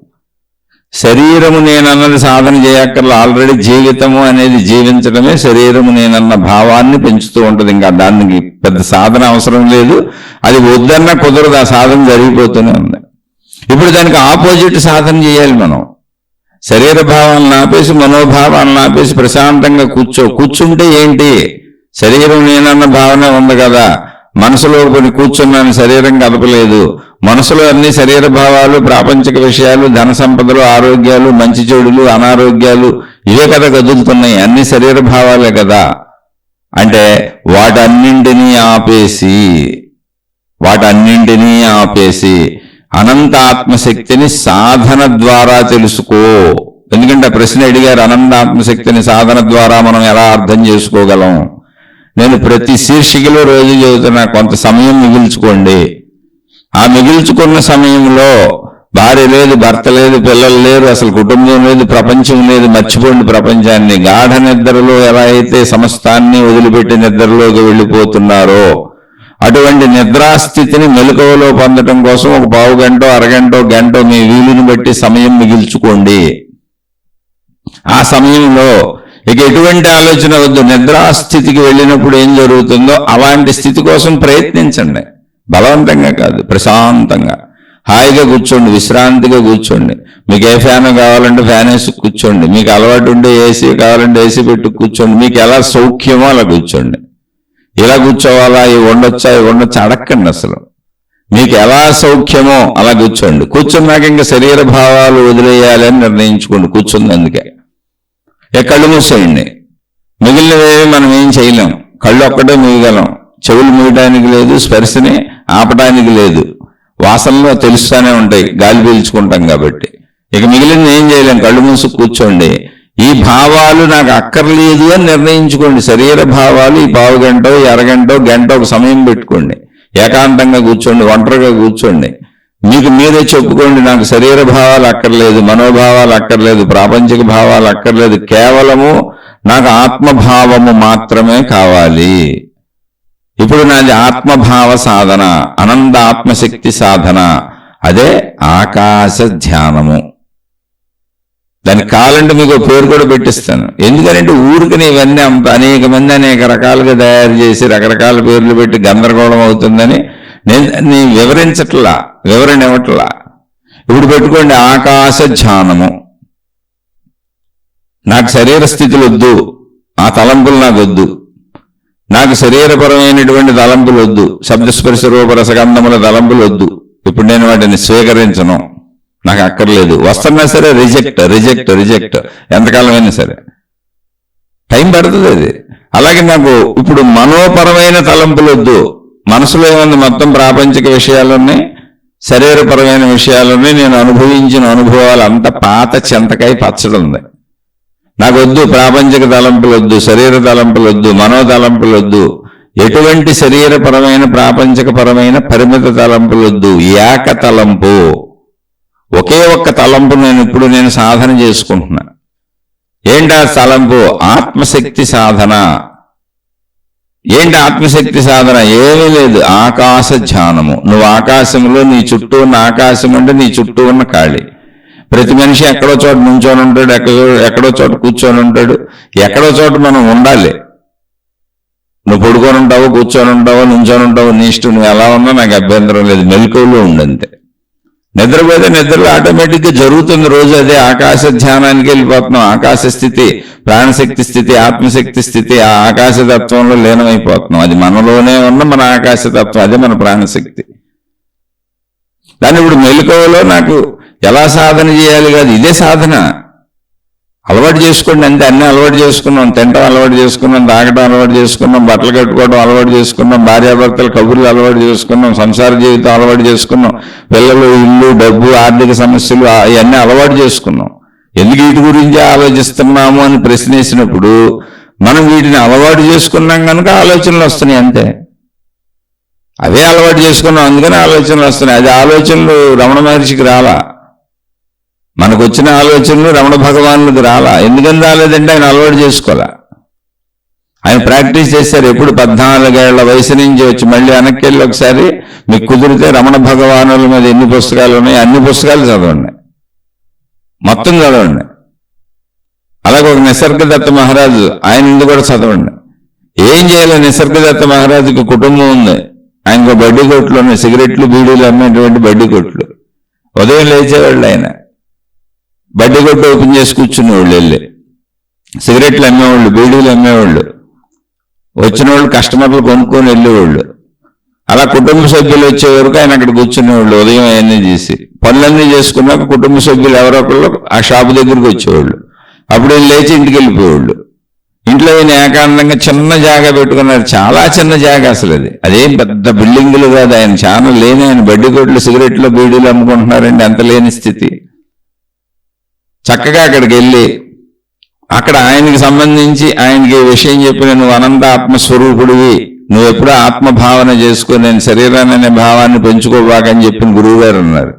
శరీరము నేనన్నది సాధన చేయక్కర్లా, ఆల్రెడీ జీవితము అనేది జీవించడమే శరీరము నేనన్న భావాన్ని పెంచుతూ ఉంటుంది. ఇంకా దానికి పెద్ద సాధన అవసరం లేదు, అది వద్దన్నా కుదరదు, ఆ సాధన జరిగిపోతూనే ఉంది. ఇప్పుడు దానికి ఆపోజిట్ సాధన చేయాలి మనం. శరీర భావాలను ఆపేసి మనోభావాలను ఆపేసి ప్రశాంతంగా కూర్చుంటే ఏంటి, శరీరం నేనన్న భావన ఉంది కదా, మనసులో కొన్ని కూర్చున్నాను, శరీరం కదపలేదు, మనసులో అన్ని శరీర భావాలు, ప్రాపంచిక విషయాలు, ధన సంపదలు, ఆరోగ్యాలు, మంచి చెడులు, అనారోగ్యాలు ఇవే కదా కదులుతున్నాయి, అన్ని శరీర భావాలే కదా. అంటే వాటన్నింటినీ ఆపేసి అనంత ఆత్మశక్తిని సాధన ద్వారా తెలుసుకో. ఎందుకంటే ప్రశ్న అడిగారు, అనంత ఆత్మశక్తిని సాధన ద్వారా మనం ఎలా అర్థం చేసుకోగలం? నేను ప్రతి శీర్షికలో రోజు చెబుతున్నా, కొంత సమయం మిగిల్చుకోండి. ఆ మిగిల్చుకున్న సమయంలో భార్య లేదు, భర్త లేదు, పిల్లలు లేరు, అసలు కుటుంబం లేదు, ప్రపంచం లేదు, మర్చిపోండి ప్రపంచాన్ని. గాఢ నిద్రలో ఎలా అయితే సమస్తాన్ని వదిలిపెట్టి నిద్రలోకి వెళ్ళిపోతున్నారో అటువంటి నిద్రాస్థితిని మెలకువలో పొందడం కోసం ఒక పావు గంటో, అరగంటో, గంటో మీ వీలుని బట్టి సమయం మిగిల్చుకోండి. ఆ సమయంలో ఇక ఎటువంటి ఆలోచన వద్దు. నిద్రాస్థితికి వెళ్ళినప్పుడు ఏం జరుగుతుందో అలాంటి స్థితి కోసం ప్రయత్నించండి, బలవంతంగా కాదు, ప్రశాంతంగా హాయిగా కూర్చోండి, విశ్రాంతిగా కూర్చోండి. మీకు ఏ ఫ్యాన్ కావాలంటే ఫ్యాన్ వేసి కూర్చోండి, మీకు అలవాటు ఉంటే ఏసీ కావాలంటే ఏసీ పెట్టి కూర్చోండి, మీకు ఎలా సౌఖ్యమో అలా కూర్చోండి. ఇలా కూర్చోవాలా, ఇవి ఉండొచ్చా, ఇవి ఉండొచ్చా అడక్కండి. అసలు మీకు ఎలా సౌఖ్యమో అలా కూర్చోండి. కూర్చున్నాక ఇంకా శరీర భావాలు వదిలేయాలి అని నిర్ణయించుకోండి కూర్చుంది. అందుకే కళ్ళు మూసేయండి. మిగిలినవేవి మనం ఏం చేయలేం. కళ్ళు ఒక్కటే మూయగలం. చెవులు మూయడానికి లేదు, స్పర్శని ఆపడానికి లేదు. వాసనలో తెలుస్తూనే ఉంటాయి, గాలి పీల్చుకుంటాం కాబట్టి. ఇక మిగిలింది ఏం చేయలేం. కళ్ళు మూసి కూర్చోండి. ఈ భావాలు నాకు అక్కర్లేదు అని నిర్ణయించుకోండి. శరీర భావాలు ఈ పావు గంట, అరగంట, గంట ఒక సమయం పెట్టుకోండి. ఏకాంతంగా కూర్చోండి, ఒంటరిగా కూర్చోండి. మీకు మీరే చెప్పుకోండి, నాకు శరీర భావాలు అక్కర్లేదు, మనోభావాలు అక్కర్లేదు, ప్రాపంచిక భావాలు అక్కర్లేదు, కేవలము నాకు ఆత్మభావము మాత్రమే కావాలి. ఇప్పుడు నాది ఆత్మభావ సాధన, అనంత ఆత్మశక్తి సాధన. అదే ఆకాశ ధ్యానము. దానికి కావాలంటే మీకు పేరు కూడా పెట్టిస్తాను. ఎందుకంటే ఊరికి ఇవన్నీ అనేక మంది అనేక రకాలుగా తయారు చేసి రకరకాల పేర్లు పెట్టి గందరగోళం అవుతుందని నేను వివరించట్లా, వివరణ ఇవ్వట్లా. ఇప్పుడు పెట్టుకోండి ఆకాశ ధ్యానము. నాకు శరీర స్థితులు వద్దు, ఆ తలంపులు నాకు వద్దు. నాకు శరీరపరమైనటువంటి తలంపులు వద్దు, శబ్దస్పర్శ రూప రసగంధముల తలంపులు వద్దు. ఇప్పుడు నేను వాటిని స్వీకరించను, నాకు అక్కర్లేదు. వస్తున్నా సరే రిజెక్ట్ రిజెక్ట్ రిజెక్ట్. ఎంతకాలమైనా సరే టైం పడుతుంది అది. అలాగే నాకు ఇప్పుడు మనోపరమైన తలంపులు వద్దు. మనసులో ఏముంది, మొత్తం ప్రాపంచిక విషయాలున్నాయి, శరీరపరమైన విషయాలున్నాయి. నేను అనుభవించిన అనుభవాలు అంత పాత చింతకాయ పచ్చడి ఉంది. నాకు వద్దు ప్రాపంచిక తలంపులు వద్దు, శరీర తలంపులు వద్దు, మనో తలంపులు వద్దు. ఎటువంటి శరీరపరమైన ప్రాపంచికపరమైన పరిమిత తలంపులు వద్దు. ఏక తలంపు, ఒకే ఒక్క తలంపు నేను సాధన చేసుకుంటున్నా. ఏంటి ఆ తలంపు? ఆత్మశక్తి సాధన. ఏంటి ఆత్మశక్తి సాధన? ఏమీ లేదు, ఆకాశ ధ్యానము. నువ్వు ఆకాశంలో, నీ చుట్టూ ఉన్న ఆకాశం అంటే నీ చుట్టూ ఉన్న ఖాళీ. ప్రతి మనిషి ఎక్కడో చోట నుంచొని ఉంటాడు, ఎక్కడో చోట కూర్చొని ఉంటాడు. ఎక్కడో చోట మనం ఉండాలి. నువ్వు పడుకొని ఉంటావో, కూర్చొని ఉంటావో, నుంచొని ఉంటావో, నీ ఇష్టం. నువ్వు ఎలా ఉన్నా నాకు అభ్యంతరం లేదు. మెలకువలో ఉండంతే. నిద్రపోతే నిద్రలో ఆటోమేటిక్గా జరుగుతుంది రోజు అదే. ఆకాశ ధ్యానానికి వెళ్ళిపోతున్నాం. ఆకాశ స్థితి, ప్రాణశక్తి స్థితి, ఆత్మశక్తి స్థితి, ఆ ఆకాశతత్వంలో లీనమైపోతున్నాం. అది మనలోనే ఉన్న మన ఆకాశతత్వం, అదే మన ప్రాణశక్తి. దాన్ని ఇప్పుడు మెలకువలో నాకు ఎలా సాధన చేయాలి కాదు, ఇదే సాధన. అలవాటు చేసుకోండి అంతే. అన్నీ అలవాటు చేసుకున్నాం. తినడం అలవాటు చేసుకున్నాం, తాగడం అలవాటు చేసుకున్నాం, బట్టలు కట్టుకోవడం అలవాటు చేసుకున్నాం, భార్యాభర్తలు కబుర్లు అలవాటు చేసుకున్నాం, సంసార జీవితం అలవాటు చేసుకున్నాం, పిల్లలు, ఇల్లు, డబ్బు, ఆర్థిక సమస్యలు ఇవన్నీ అలవాటు చేసుకున్నాం. ఎందుకు వీటి గురించి ఆలోచిస్తున్నాము అని ప్రశ్నేసినప్పుడు మనం వీటిని అలవాటు చేసుకున్నాం కనుక ఆలోచనలు వస్తున్నాయి అంతే. అవే అలవాటు చేసుకున్నాం, అందుకని ఆలోచనలు వస్తున్నాయి. అది ఆలోచనలు రమణ మహర్షికి రాలా. మనకు వచ్చిన ఆలోచనలు రమణ భగవానులకు రాలా. ఎందుకని రాలేదంటే ఆయన అలవాటు చేసుకోవాలా. ఆయన ప్రాక్టీస్ చేశారు. ఎప్పుడు 14 ఏళ్ల వయసు నుంచి వచ్చి మళ్ళీ వెనక్కి వెళ్ళి ఒకసారి మీకు కుదిరితే రమణ భగవానుల మీద ఎన్ని పుస్తకాలు ఉన్నాయి అన్ని పుస్తకాలు చదవండి, మొత్తం చదవండి. అలాగే ఒక నిసర్గదత్త మహారాజు, ఆయన ఇందు కూడా చదవండి. ఏం చేయాలి? నిసర్గదత్త మహారాజుకి కుటుంబం ఉంది. ఆయనకు బడ్డీ కొట్లు ఉన్నాయి, సిగరెట్లు బీడీలు అమ్మేటువంటి బడ్డీ కొట్లు. ఉదయం లేచేవాళ్ళు ఆయన బడ్డీ కొట్టు ఓపెన్ చేసి కూర్చునేవాళ్ళు. వెళ్ళి సిగరెట్లు అమ్మేవాళ్ళు, బీడీలు అమ్మేవాళ్ళు. వచ్చిన వాళ్ళు కస్టమర్లు కొనుక్కొని వెళ్ళేవాళ్ళు. అలా కుటుంబ సభ్యులు వచ్చే వరకు ఆయన అక్కడ కూర్చునేవాళ్ళు. ఉదయం అవన్నీ చేసి పనులన్నీ చేసుకున్నాక కుటుంబ సభ్యులు ఎవరో ఒకళ్ళు ఆ షాపు దగ్గరికి వచ్చేవాళ్ళు. అప్పుడు ఆయన లేచి ఇంటికి వెళ్ళిపోయేవాళ్ళు. ఇంట్లో ఆయన ఏకాంతంగా చిన్న జాగా పెట్టుకున్నారు. చాలా చిన్న జాగా అసలు. అదేం పెద్ద బిల్డింగులు కాదు. ఆయన చాలా లేని, ఆయన బడ్డీ కొట్లు, సిగరెట్లు, బీడీలు అమ్ముకుంటున్నారండి. అంత లేని స్థితి. చక్కగా అక్కడికి వెళ్ళి అక్కడ ఆయనకి సంబంధించి ఆయనకి విషయం చెప్పిన, నువ్వు అనంత ఆత్మస్వరూపుడివి, నువ్వు ఎప్పుడూ ఆత్మభావన చేసుకుని నేను శరీరాన్ని అనే భావాన్ని పెంచుకోబాకని చెప్పిన గురువు గారు ఉన్నారు.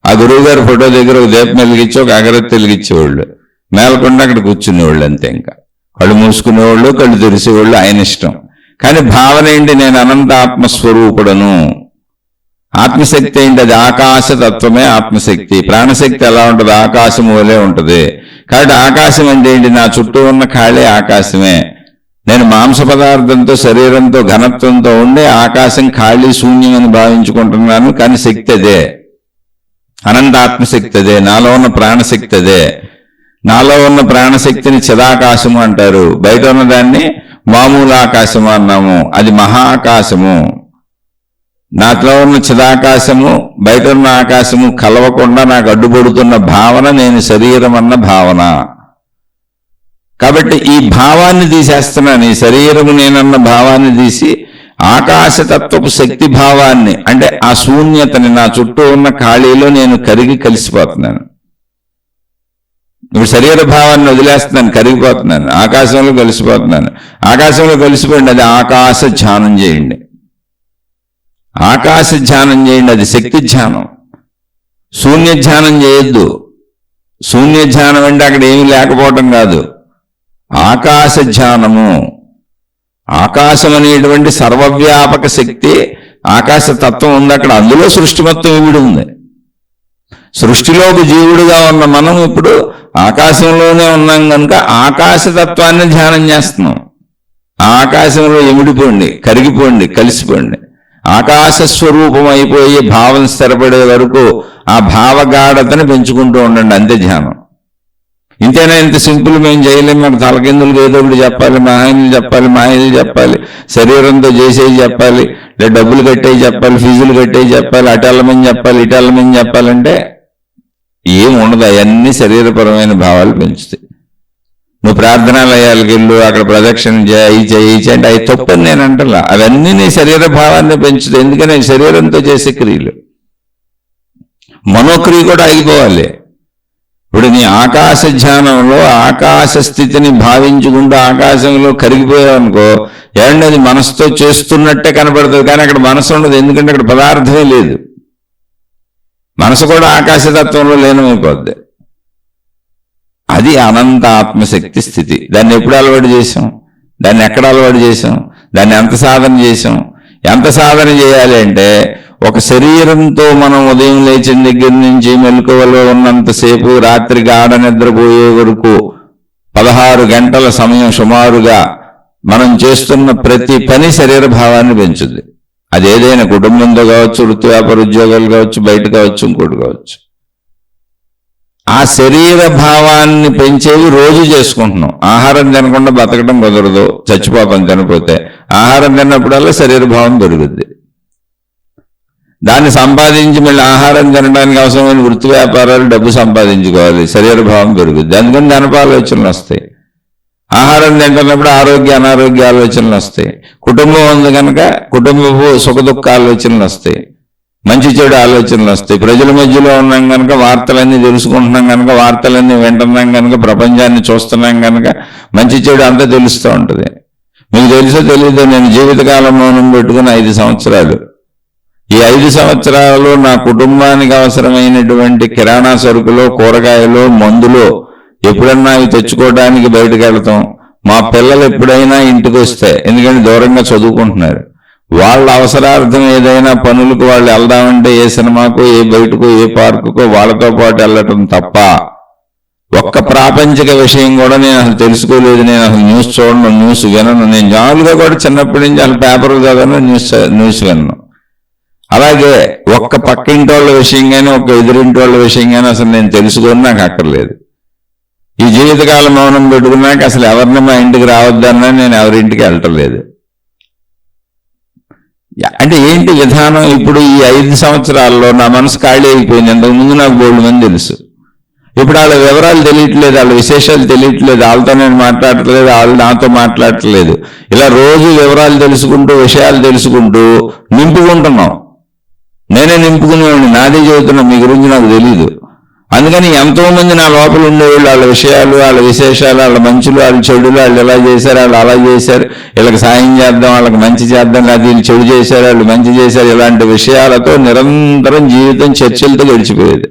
ఆ గురువు గారు ఫోటో దగ్గర ఒక దీపం వెలిగించి ఒక అగరత్తి వెలిగించేవాళ్ళు. మేలకుండా అక్కడ కూర్చునేవాళ్ళు అంతే. ఇంకా కళ్ళు మూసుకునేవాళ్ళు, కళ్ళు తెరిసేవాళ్ళు, ఆయన ఇష్టం. కానీ భావన ఏంటి? నేను అనంత ఆత్మస్వరూపుడను. ఆత్మశక్తి ఏంటి? అది ఆకాశతత్వమే ఆత్మశక్తి. ప్రాణశక్తి ఎలా ఉంటుంది? ఆకాశం వలే ఉంటుంది. కాబట్టి ఆకాశం అంటే ఏంటి? నా చుట్టూ ఉన్న ఖాళీ ఆకాశమే. నేను మాంస పదార్థంతో, శరీరంతో, ఘనత్వంతో ఉండే ఆకాశం ఖాళీ శూన్యం అని భావించుకుంటున్నాను. కానీ శక్తి అదే. అనంత ఆత్మశక్తి అదే, నాలో ఉన్న ప్రాణశక్తి అదే. నాలో ఉన్న ప్రాణశక్తిని చిదాకాశము అంటారు, బయట ఉన్న దాన్ని మామూలు ఆకాశము అన్నాము, అది మహాకాశము. నాలో ఉన్న చిదాకాశము బయట ఉన్న ఆకాశము కలవకుండా నాకు అడ్డుపడుతున్న భావన నేను శరీరం అన్న భావన. కాబట్టి ఈ భావాన్ని తీసేస్తున్నాను, ఈ శరీరము నేనన్న భావాన్ని తీసి ఆకాశతత్వపు శక్తి భావాన్ని, అంటే ఆ శూన్యతని, నా చుట్టూ ఉన్న ఖాళీలో నేను కరిగి కలిసిపోతున్నాను. ఇప్పుడు శరీర భావాన్ని వదిలేస్తున్నాను, కరిగిపోతున్నాను, ఆకాశంలో కలిసిపోతున్నాను. ఆకాశంలో కలిసిపోయింది, అది ఆకాశ ధ్యానం చేయండి. ఆకాశ ధ్యానం చేయండి, అది శక్తి ధ్యానం. శూన్య ధ్యానం చేయొద్దు. శూన్య ధ్యానం అంటే అక్కడ ఏమీ లేకపోవటం కాదు, ఆకాశ ధ్యానము. ఆకాశం అనేటువంటి సర్వవ్యాపక శక్తి, ఆకాశ తత్వం ఉంది అక్కడ, అందులో సృష్టి మొత్తం ఇవిడి ఉంది. సృష్టిలోకి జీవుడుగా ఉన్న మనం ఇప్పుడు ఆకాశంలోనే ఉన్నాం కనుక ఆకాశతత్వాన్ని ధ్యానం చేస్తున్నాం. ఆ ఆకాశంలో ఎమిడిపోండి, కరిగిపోండి, కలిసిపోండి. ఆకాశ స్వరూపం అయిపోయి భావం స్థిరపడే వరకు ఆ భావగాఢతని పెంచుకుంటూ ఉండండి, అంతే ధ్యానం. ఇంతేనా? ఇంత సింపుల్ మేము చేయలేము, మనకు తలకిందులకు ఏదో ఒకటి చెప్పాలి, మాయలు చెప్పాలి, మాయలు చెప్పాలి, శరీరంతో చేసేవి చెప్పాలి, లేదా డబ్బులు కట్టేవి చెప్పాలి, ఫీజులు కట్టేవి చెప్పాలి, అటెళ్ళమని చెప్పాలి, ఇటెళ్ళమని చెప్పాలంటే ఏం ఉండదు. అవన్నీ శరీరపరమైన భావాలు పెంచుతాయి. నువ్వు ప్రార్థనాలయాలకు వెళ్ళు, అక్కడ ప్రదక్షిణ చేయి అంటే అవి తప్పని నేను అంటలా, అవన్నీ నీ శరీర భావాన్ని పెంచుతాయి. ఎందుకని శరీరంతో చేసే క్రియలు. మనోక్రియ కూడా ఆగిపోవాలి. ఇప్పుడు నీ ఆకాశ ధ్యానంలో ఆకాశ స్థితిని భావించుకుంటూ ఆకాశంలో కరిగిపోయావు అనుకో, ఏమంటే అది మనసుతో చేస్తున్నట్టే కనపడుతుంది, కానీ అక్కడ మనసు ఉండదు. ఎందుకంటే అక్కడ పదార్థమే లేదు. మనసు కూడా ఆకాశతత్వంలో లీనమైపోద్ది. అది అనంత ఆత్మశక్తి స్థితి. దాన్ని ఎప్పుడు అలవాటు చేసాం? దాన్ని ఎక్కడ అలవాటు చేసాం? దాన్ని ఎంత సాధన చేసాం? ఎంత సాధన చేయాలి అంటే, ఒక శరీరంతో మనం ఉదయం లేచిన దగ్గర నుంచి మెలకువలో ఉన్నంతసేపు రాత్రి గాఢ నిద్రపోయే వరకు 16 గంటల సమయం సుమారుగా మనం చేస్తున్న ప్రతి పని శరీర భావాన్ని పెంచుద్ది. అదేదైనా కుటుంబంతో కావచ్చు, వృత్తి వ్యాపార ఉద్యోగాలు కావచ్చు, బయట కావచ్చు, ఇంకోటి కావచ్చు. ఆ శరీర భావాన్ని పెంచేవి రోజు చేసుకుంటున్నాం. ఆహారం తినకుండా బతకడం కుదరదు, చచ్చిపోతాం తినపోతే. ఆహారం తిన్నప్పుడల్లా శరీర భావం పెరుగుద్ది. దాన్ని సంపాదించి మళ్ళీ ఆహారం తినడానికి అవసరమైన వృత్తి వ్యాపారాలు, డబ్బు సంపాదించుకోవాలి, శరీర భావం పెరుగుద్ది. అందుకని ధనప ఆలోచనలు వస్తాయి. ఆహారం తింటున్నప్పుడు ఆరోగ్య అనారోగ్య ఆలోచనలు వస్తాయి. కుటుంబం ఉంది కనుక కుటుంబపు సుఖ దుఃఖ ఆలోచనలు వస్తాయి, మంచి చెడు ఆలోచనలు వస్తాయి. ప్రజల మధ్యలో ఉన్నాం కనుక వార్తలన్నీ తెలుసుకుంటున్నాం కనుక, వార్తలన్నీ వింటున్నాం కనుక, ప్రపంచాన్ని చూస్తున్నాం కనుక మంచి చెడు అంతా తెలుస్తూ ఉంటుంది. మీకు తెలుసో తెలీదో, నేను జీవితకాలం మౌనం పెట్టుకుని 5 సంవత్సరాలు. ఈ 5 సంవత్సరాలు నా కుటుంబానికి అవసరమైనటువంటి కిరాణా సరుకులో, కూరగాయలు, మందులో ఎప్పుడన్నా అవి తెచ్చుకోవడానికి బయటకు వెళ్తాం. మా పిల్లలు ఎప్పుడైనా ఇంటికి వస్తే, ఎందుకంటే దూరంగా చదువుకుంటున్నారు, వాళ్ళ అవసరార్థం ఏదైనా పనులకు వాళ్ళు వెళ్దామంటే ఏ సినిమాకో, ఏ బయటకో, ఏ పార్కుకో వాళ్ళతో పాటు వెళ్ళటం తప్ప ఒక్క ప్రాపంచిక విషయం కూడా నేను అసలు తెలుసుకోలేదు. నేను అసలు న్యూస్ చూడను, న్యూస్ వినను. నేను జాములుగా కూడా చిన్నప్పటి నుంచి అసలు పేపర్లు చదవను, న్యూస్ వినను. అలాగే ఒక్క పక్కింటి వాళ్ళ విషయం కానీ, ఒక్క ఎదురింటి వాళ్ళ విషయం కానీ అసలు నేను తెలుసుకొని నాకు అక్కర్లేదు. ఈ జీవితకాలం మౌనం పెట్టుకున్నాక అసలు ఎవరిని మా ఇంటికి రావద్దన్నా నేను ఎవరింటికి వెళ్ళటలేదు. అంటే ఏంటి విధానం? ఇప్పుడు ఈ 5 సంవత్సరాల్లో నా మనసు ఖాళీ అయిపోయింది. ఇంతకుముందు నాకు బోల్డ్ మంది తెలుసు. ఇప్పుడు వాళ్ళ వివరాలు తెలియట్లేదు, వాళ్ళ విశేషాలు తెలియట్లేదు, వాళ్ళతో నేను మాట్లాడట్లేదు, వాళ్ళు నాతో మాట్లాడట్లేదు. ఇలా రోజు వివరాలు తెలుసుకుంటూ, విషయాలు తెలుసుకుంటూ నింపుకుంటున్నాం. నేనే నింపుకునేవాడిని, నాదే చెబుతున్నా, మీ గురించి నాకు తెలీదు. అందుకని ఎంతో మంది నా లోపల ఉండేవాళ్ళు, వాళ్ళ విషయాలు, వాళ్ళ విశేషాలు, వాళ్ళ మంచులు, వాళ్ళ చెడులు, వాళ్ళు ఎలా చేశారు, వాళ్ళు అలా చేశారు, వీళ్ళకి సాయం చేద్దాం, వాళ్ళకి మంచి చేద్దాం, లేదా వీళ్ళు చెడు చేశారు, వాళ్ళు మంచి చేశారు, ఇలాంటి విషయాలతో నిరంతరం జీవితం చర్చలతో గడిచిపోయేది.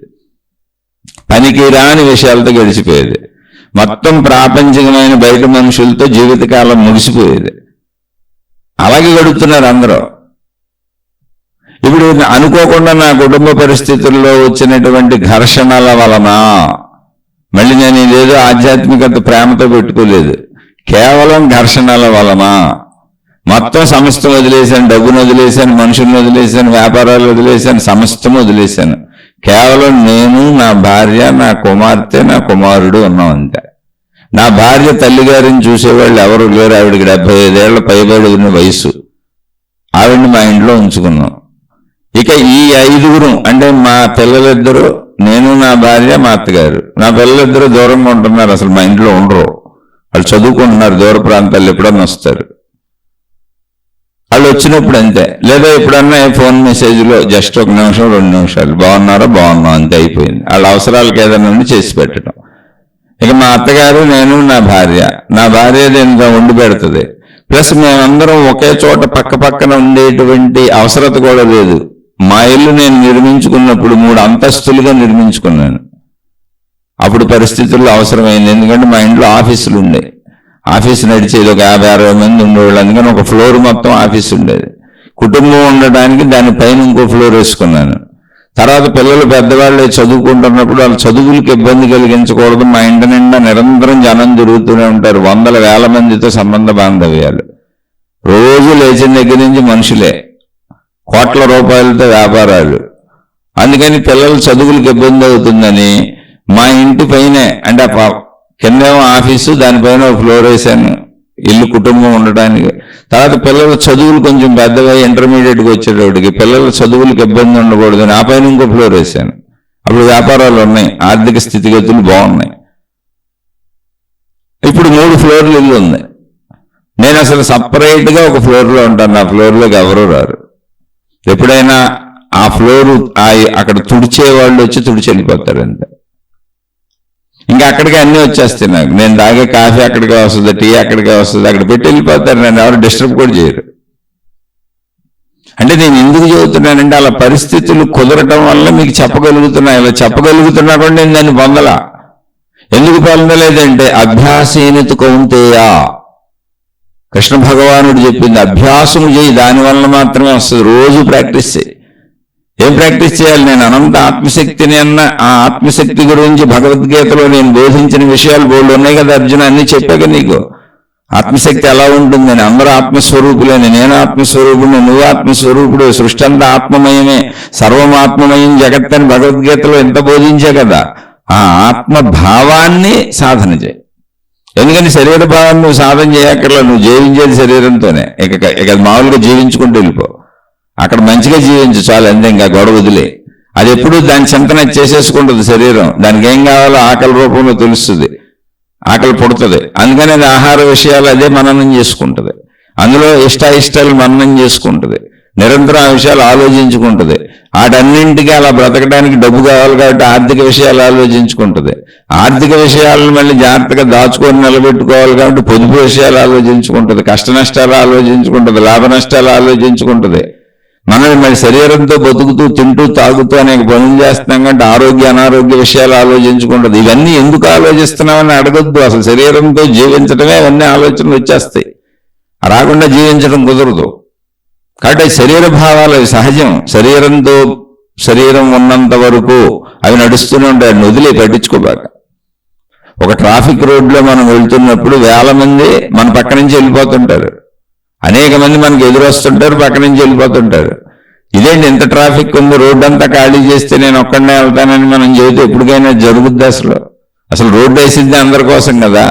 పనికి రాని విషయాలతో గడిచిపోయేది. మొత్తం ప్రాపంచికమైన బయట మనుషులతో జీవితకాలం ముగిసిపోయేది. అలాగే గడుపుతున్నారు అందరూ. ఇప్పుడు అనుకోకుండా నా కుటుంబ పరిస్థితుల్లో వచ్చినటువంటి ఘర్షణల వలన, మళ్ళీ నేను ఇదేదో ఆధ్యాత్మికత ప్రేమతో పెట్టుకోలేదు, కేవలం ఘర్షణల వలన మొత్తం సమస్తం వదిలేశాను. డబ్బును వదిలేశాను, మనుషులను వదిలేశాను, వ్యాపారాలు వదిలేశాను, సమస్తం వదిలేశాను. కేవలం నేను, నా భార్య, నా కుమార్తె, నా కుమారుడు ఉన్నాం అంతే. నా భార్య తల్లిగారిని చూసేవాళ్ళు ఎవరు లేరు. ఆవిడికి 75 ఏళ్ల పైబడిన వయసు. ఆవిడ్ని మా ఇంట్లో ఉంచుకున్నాం. ఇక ఈ 5గురు అంటే మా పిల్లలిద్దరూ, నేను, నా భార్య, మా అత్తగారు. నా పిల్లలిద్దరూ దూరంగా ఉంటున్నారు, అసలు మా ఇంట్లో ఉండరు. వాళ్ళు చదువుకుంటున్నారు, దూర ప్రాంతాల్లో ఎప్పుడన్నా వస్తారు. వాళ్ళు వచ్చినప్పుడు అంతే, లేదా ఎప్పుడన్నా ఫోన్ మెసేజ్లో జస్ట్ 1 నిమిషం 2 నిమిషాలు బాగున్నారా, బాగున్నాం, అంతే, అయిపోయింది. వాళ్ళ అవసరాలకు ఏదైనా ఉండి చేసి పెట్టడం. ఇక మా అత్తగారు, నేను, నా భార్య దీంతో వండి పెడుతుంది. ప్లస్ మేమందరం ఒకే చోట పక్క పక్కన ఉండేటువంటి అవసరత కూడా లేదు. మా ఇల్లు నేను నిర్మించుకున్నప్పుడు 3 అంతస్తులుగా నిర్మించుకున్నాను. అప్పుడు పరిస్థితుల్లో అవసరమైంది, ఎందుకంటే మా ఇంట్లో ఆఫీసులు ఉండే, ఆఫీసు నడిచేది ఒక 50-60 మంది ఉండేవాళ్ళు. అందుకని ఒక ఫ్లోర్ మొత్తం ఆఫీస్ ఉండేది. కుటుంబం ఉండడానికి దానిపైన ఇంకో ఫ్లోర్ వేసుకున్నాను. తర్వాత పిల్లలు పెద్దవాళ్ళు చదువుకుంటున్నప్పుడు వాళ్ళ చదువులకు ఇబ్బంది కలిగించకూడదు. మా ఇంటి నిండా నిరంతరం జనం తిరుగుతూనే ఉంటారు, 100,000 మందితో సంబంధ బాంధవ్యాలు. రోజు లేచిన దగ్గర నుంచి మనుషులే, కోట్ల రూపాయలతో వ్యాపారాలు. అందుకని పిల్లల చదువులకు ఇబ్బంది అవుతుందని మా ఇంటి పైనే, అంటే కిందేమో ఆఫీసు, దానిపైన ఒక ఫ్లోర్ వేసాను ఇల్లు కుటుంబం ఉండటానికి. తర్వాత పిల్లల చదువులు కొంచెం పెద్దగా ఇంటర్మీడియట్కి వచ్చేటప్పటికి పిల్లల చదువులకు ఇబ్బంది ఉండకూడదు, ఆ పైన ఇంకో ఫ్లోర్ వేసాను. అప్పుడు వ్యాపారాలు ఉన్నాయి, ఆర్థిక స్థితిగతులు బాగున్నాయి. ఇప్పుడు 3 ఫ్లోర్లు ఇల్లు ఉంది. నేను అసలు సపరేట్గా ఒక ఫ్లోర్లో ఉంటాను, నా ఫ్లోర్లోకి ఎవరూ రారు. ఎప్పుడైనా ఆ ఫ్లోరు అక్కడ తుడిచే వాళ్ళు వచ్చి తుడిచి వెళ్ళిపోతారు అంతే. ఇంకా అక్కడికి అన్నీ వచ్చేస్తాయి నాకు. నేను తాగే కాఫీ అక్కడికే వస్తుంది, టీ అక్కడికే వస్తుంది, అక్కడ పెట్టి వెళ్ళిపోతారు. నన్ను ఎవరు డిస్టర్బ్ కూడా చేయరు. అంటే నేను ఎందుకు చెబుతున్నానంటే అలా పరిస్థితులు కుదరటం వల్ల మీకు చెప్పగలుగుతున్నా. ఇలా చెప్పగలుగుతున్నా కూడా నేను దాన్ని పొందలా. ఎందుకు పొందలేదంటే అభ్యాసేనతు కౌంతేయ, కృష్ణ భగవానుడు చెప్పింది, అభ్యాసము చేయి, దానివల్ల మాత్రమే వస్తుంది. రోజు ప్రాక్టీస్ చేయి. ఏం ప్రాక్టీస్ చేయాలి? నేను అనంత ఆత్మశక్తిని అన్న ఆ ఆత్మశక్తి గురించి భగవద్గీతలో నేను బోధించిన విషయాలు బోల్డ్ ఉన్నాయి కదా అర్జున, అన్ని చెప్పాక నీకు ఆత్మశక్తి ఎలా ఉంటుందని. అందరూ ఆత్మస్వరూపులేని, నేను ఆత్మస్వరూపుడు, నువ్వు ఆత్మస్వరూపుడు, సృష్టి అంతా ఆత్మమయమే, సర్వం ఆత్మమయం జగత్ అని భగవద్గీతలో ఎంత బోధించే కదా. ఆ ఆత్మభావాన్ని సాధన చేయి. ఎందుకని శరీర భావాన్ని నువ్వు సాధన చేయక్కర్లా, నువ్వు జీవించేది శరీరంతోనే. ఇక మామూలుగా జీవించుకుంటూ వెళ్ళిపో, అక్కడ మంచిగా జీవించు చాలు అంతే. ఇంకా గొడవ వదిలే. అది ఎప్పుడు దాని చింతన చేసేసుకుంటుంది శరీరం. దానికి ఏం కావాలో ఆకలి రూపంలో తెలుస్తుంది, ఆకలి పుడుతుంది. అందుకని అది ఆహార విషయాలు అదే మననం చేసుకుంటుంది, అందులో ఇష్టాయిష్టాలు మననం చేసుకుంటుంది, నిరంతరం ఆ విషయాలు ఆలోచించుకుంటుంది. వాటన్నింటికి అలా బ్రతకడానికి డబ్బు కావాలి కాబట్టి ఆర్థిక విషయాలు ఆలోచించుకుంటుంది. ఆర్థిక విషయాలను మళ్ళీ జాగ్రత్తగా దాచుకొని నిలబెట్టుకోవాలి కాబట్టి పొదుపు విషయాలు ఆలోచించుకుంటుంది, కష్ట నష్టాలు ఆలోచించుకుంటుంది, లాభ నష్టాలు ఆలోచించుకుంటుంది. మనం మరి శరీరంతో బతుకుతూ తింటూ తాగుతూ అనేక పనులు చేస్తున్నాం కాబట్టి ఆరోగ్య అనారోగ్య విషయాలు ఆలోచించుకుంటుంది. ఇవన్నీ ఎందుకు ఆలోచిస్తున్నామని అడగొద్దు. అసలు శరీరంతో జీవించడమే అవన్నీ ఆలోచనలు వచ్చేస్తాయి, రాకుండా జీవించడం కుదరదు. కాబట్టి శరీర భావాలు అవి సహజం. శరీరం ఉన్నంత వరకు అవి నడుస్తూనే ఉంటాయి, వదిలే పట్టించుకోబాక. ఒక ట్రాఫిక్ రోడ్లో మనం వెళ్తున్నప్పుడు 1000 మంది మన పక్క నుంచి వెళ్ళిపోతుంటారు, అనేక మంది మనకు ఎదురొస్తుంటారు, పక్క నుంచి వెళ్ళిపోతుంటారు. ఇదేంటి ఇంత ట్రాఫిక్ ఉంది, రోడ్డు అంతా ఖాళీ చేస్తే నేను ఒక్కడనే వెళ్తానని మనం చెబితే ఎప్పటికైనా జరుగుద్ది? అసలు రోడ్డు వేసింది అందరి కోసం కదా.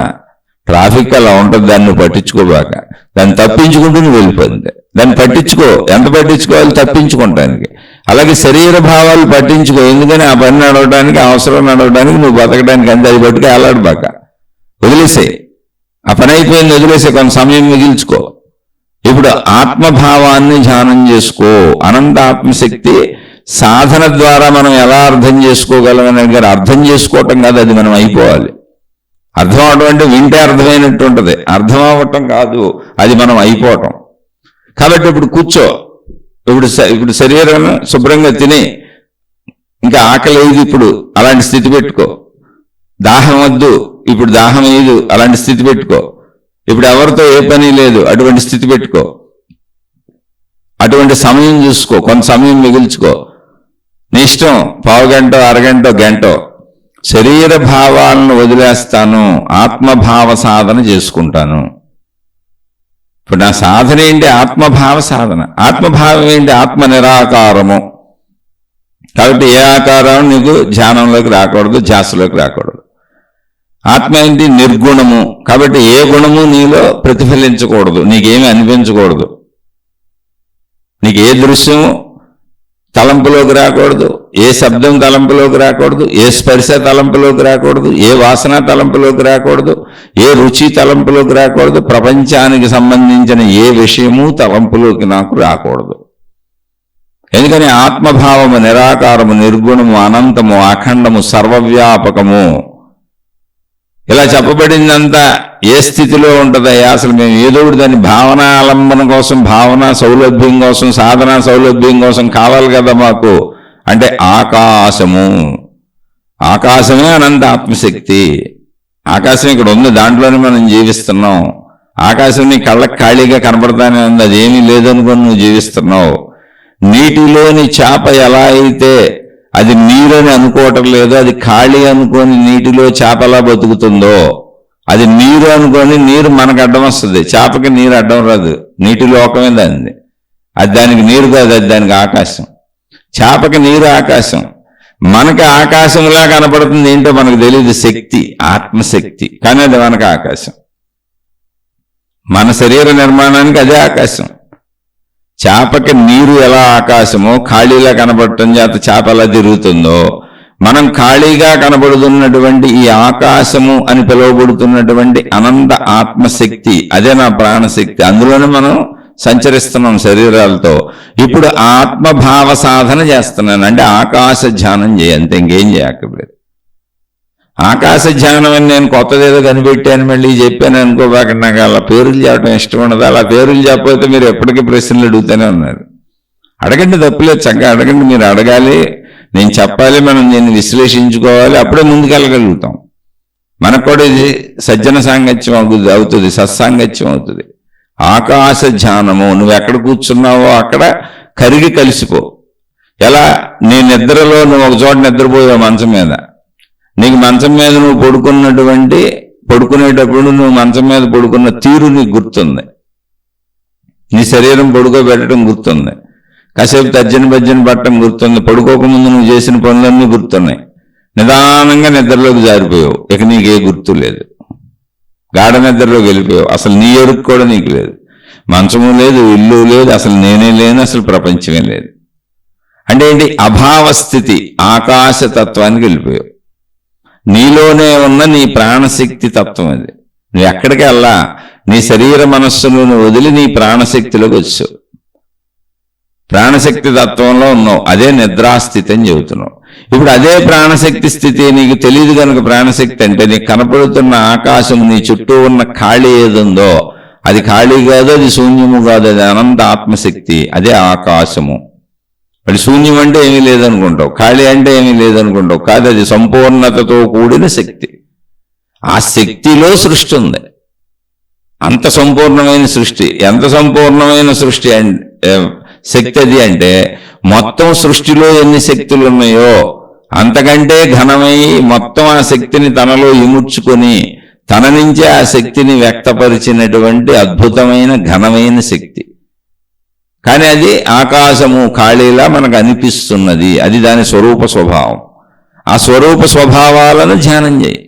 ట్రాఫిక్ అలా ఉంటుంది, దాన్ని పట్టించుకోబాక. దాన్ని తప్పించుకుంటూ నువ్వు వెళ్ళిపోతుంది. దాన్ని పట్టించుకో, ఎంత పట్టించుకోవాలి తప్పించుకుంటానికి. అలాగే శరీర భావాలు పట్టించుకో, ఎందుకని ఆ పని నడవడానికి, అవసరం నడవడానికి, నువ్వు బతకడానికి అంతే. అది పట్టుకు ఏలాడబాక, వదిలేసే. ఆ పని అయిపోయింది, వదిలేసే, కొంత సమయం మిగిల్చుకో. ఇప్పుడు ఆత్మభావాన్ని ధ్యానం చేసుకో. అనంత ఆత్మశక్తి సాధన ద్వారా మనం ఎలా అర్థం చేసుకోగలమని గారు అర్థం చేసుకోవటం కాదు, అది మనం అయిపోవాలి. అర్థం అవడం అంటే వింటే అర్థమైనట్టు ఉంటుంది, అర్థం అవ్వటం కాదు, అది మనం అయిపోవటం. కాబట్టి ఇప్పుడు కూర్చో, ఇప్పుడు శరీరం శుభ్రంగా తిని, ఇంకా ఆకలి లేదు ఇప్పుడు, అలాంటి స్థితి పెట్టుకో. దాహం వద్దు, ఇప్పుడు దాహం లేదు, అలాంటి స్థితి పెట్టుకో. ఇప్పుడు ఎవరితో ఏ పని లేదు, అటువంటి స్థితి పెట్టుకో. అటువంటి సమయం చూసుకో, కొంత సమయం మిగుల్చుకో. నీ ఇష్టం, పావు గంట, అరగంట, గంట. శరీర భావాలను వదిలేస్తాను, ఆత్మభావ సాధన చేసుకుంటాను. ఇప్పుడు నా సాధన ఏంటి? ఆత్మభావ సాధన. ఆత్మభావం ఏంటి? ఆత్మ నిరాకారము. కాబట్టి ఏ ఆకారం నీకు ధ్యానంలోకి రాకూడదు, ధ్యాసలోకి రాకూడదు. ఆత్మ ఏంటి? నిర్గుణము. కాబట్టి ఏ గుణము నీలో ప్రతిఫలించకూడదు, నీకేమీ అనిపించకూడదు, నీకు ఏ దృశ్యము తలంపులోకి రాకూడదు, ఏ శబ్దం తలంపులోకి రాకూడదు, ఏ స్పర్శ తలంపులోకి రాకూడదు, ఏ వాసన తలంపులోకి రాకూడదు, ఏ రుచి తలంపులోకి రాకూడదు, ప్రపంచానికి సంబంధించిన ఏ విషయము తలంపులోకి నాకు రాకూడదు. ఎందుకని ఆత్మభావము నిరాకారము, నిర్గుణము, అనంతము, అఖండము, సర్వవ్యాపకము. ఇలా చెప్పబడిందంతా ఏ స్థితిలో ఉంటుందయ్యా? అసలు మేము ఏదో దాన్ని భావనాలంబన కోసం, భావన సౌలభ్యం కోసం, సాధన సౌలభ్యం కోసం కావాలి కదా మాకు అంటే ఆకాశము. ఆకాశమే అనంత ఆత్మశక్తి. ఆకాశం ఇక్కడ ఉంది, దాంట్లోనే మనం జీవిస్తున్నాం. ఆకాశం నీ కళ్ళకి ఖాళీగా కనపడతానే ఉంది, అదేమీ లేదనుకొని నువ్వు జీవిస్తున్నావు. నీటిలోని చేప ఎలా అయితే అది నీరని అనుకోవటం లేదో, అది ఖాళీ అనుకొని నీటిలో చేప ఎలా బతుకుతుందో, అది నీరు అనుకొని నీరు మనకు అడ్డం వస్తుంది, చేపకి నీరు అడ్డం రాదు. నీటి లోకమే దాన్ని, అది దానికి నీరు కాదు, అది దానికి ఆకాశం. చేపకి నీరు ఆకాశం, మనకి ఆకాశంలా కనపడుతుంది. ఏంటో మనకు తెలియదు, శక్తి, ఆత్మశక్తి. కానీ అది మనకు ఆకాశం. మన శరీర నిర్మాణానికి అదే ఆకాశం. చేపకి నీరు ఎలా ఆకాశమో ఖాళీగా కనబడటం చేత చేప ఎలా తిరుగుతుందో, మనం ఖాళీగా కనబడుతున్నటువంటి ఈ ఆకాశము అని పిలువబడుతున్నటువంటి అనంత ఆత్మశక్తి, అదే నా ప్రాణశక్తి. అందులోనే మనం సంచరిస్తున్నాం శరీరాలతో. ఇప్పుడు ఆత్మభావ సాధన చేస్తున్నాను అంటే ఆకాశ ధ్యానం చేయంతే, ఇంకేం చేయక్కర్లేదు. ఆకాశ ధ్యానం అని నేను కొత్తదేదో కనిపెట్టాను మళ్ళీ చెప్పాను అనుకోబాక, నాకు అలా పేర్లు చెప్పడం ఇష్టం ఉండదు. అలా పేర్లు చెప్పకపోతే మీరు ఎప్పటికీ ప్రశ్నలు అడుగుతూనే ఉన్నారు. అడగండి, తప్పులేదు, చక్కగా అడగండి. మీరు అడగాలి, నేను చెప్పాలి, మనం దీన్ని విశ్లేషించుకోవాలి, అప్పుడే ముందుకెళ్ళగలుగుతాం. మనకు కూడా ఇది సజ్జన సాంగత్యం అవుతుంది, సత్సాంగత్యం అవుతుంది. ఆకాశ ధ్యానము. నువ్వు ఎక్కడ కూర్చున్నావో అక్కడ కరిగి కలిసిపో. ఎలా? నీ నిద్రలో నువ్వు ఒక చోట నిద్రపోయావు మంచం మీద, నీకు మంచం మీద నువ్వు పడుకునేటప్పుడు నువ్వు మంచం మీద పడుకున్న తీరు నీకు గుర్తుంది, నీ శరీరం పడుకోబెట్టడం గుర్తుంది, కాసేపు తర్జన భర్జన పట్టడం గుర్తుంది, పడుకోకముందు నువ్వు చేసిన పనులన్నీ గుర్తున్నాయి. నిదానంగా నిద్రలోకి జారిపోయావు, ఇక నీకే గుర్తు లేదు, గాఢ నిద్రలోకి వెళ్ళిపోయావు. అసలు నీ ఎరుకు కూడా నీకు లేదు, మంచము లేదు, ఇల్లు లేదు, అసలు నేనే లేను, అసలు ప్రపంచమే లేదు. అంటే ఏంటి? అభావస్థితి, ఆకాశతత్వానికి వెళ్ళిపోయావు. నీలోనే ఉన్న నీ ప్రాణశక్తి తత్వం అది. నువ్వు ఎక్కడికి వెళ్ళా, నీ శరీర మనస్సును వదిలి నీ ప్రాణశక్తిలోకి వచ్చావు. ప్రాణశక్తి తత్వంలో ఉన్నావు, అదే నిద్రాస్థితి అని చెబుతున్నావు. ఇప్పుడు అదే ప్రాణశక్తి స్థితి నీకు తెలియదు కనుక, ప్రాణశక్తి అంటే నీకు కనపడుతున్న ఆకాశం, నీ చుట్టూ ఉన్న ఖాళీ ఏదుందో అది ఖాళీ కాదు, అది శూన్యము కాదు, అది అనంత ఆత్మశక్తి, అదే ఆకాశము. మరి శూన్యం అంటే ఏమీ లేదనుకుంటావు, ఖాళీ అంటే ఏమీ లేదనుకుంటావు. కాదు, అది సంపూర్ణతతో కూడిన శక్తి. ఆ శక్తిలో సృష్టి ఉంది, అంత సంపూర్ణమైన సృష్టి. ఎంత సంపూర్ణమైన సృష్టి శక్తి అది అంటే, మొత్తం సృష్టిలో ఎన్ని శక్తులు ఉన్నాయో అంతకంటే ఘనమై మొత్తం ఆ శక్తిని తనలో ఇముడ్చుకొని తన నుంచే ఆ శక్తిని వ్యక్తపరిచినటువంటి అద్భుతమైన ఘనమైన శక్తి. కానీ అది ఆకాశము ఖాళీలా మనకు అనిపిస్తున్నది, అది దాని స్వరూప స్వభావం. ఆ స్వరూప స్వభావాలను ధ్యానం చేయి.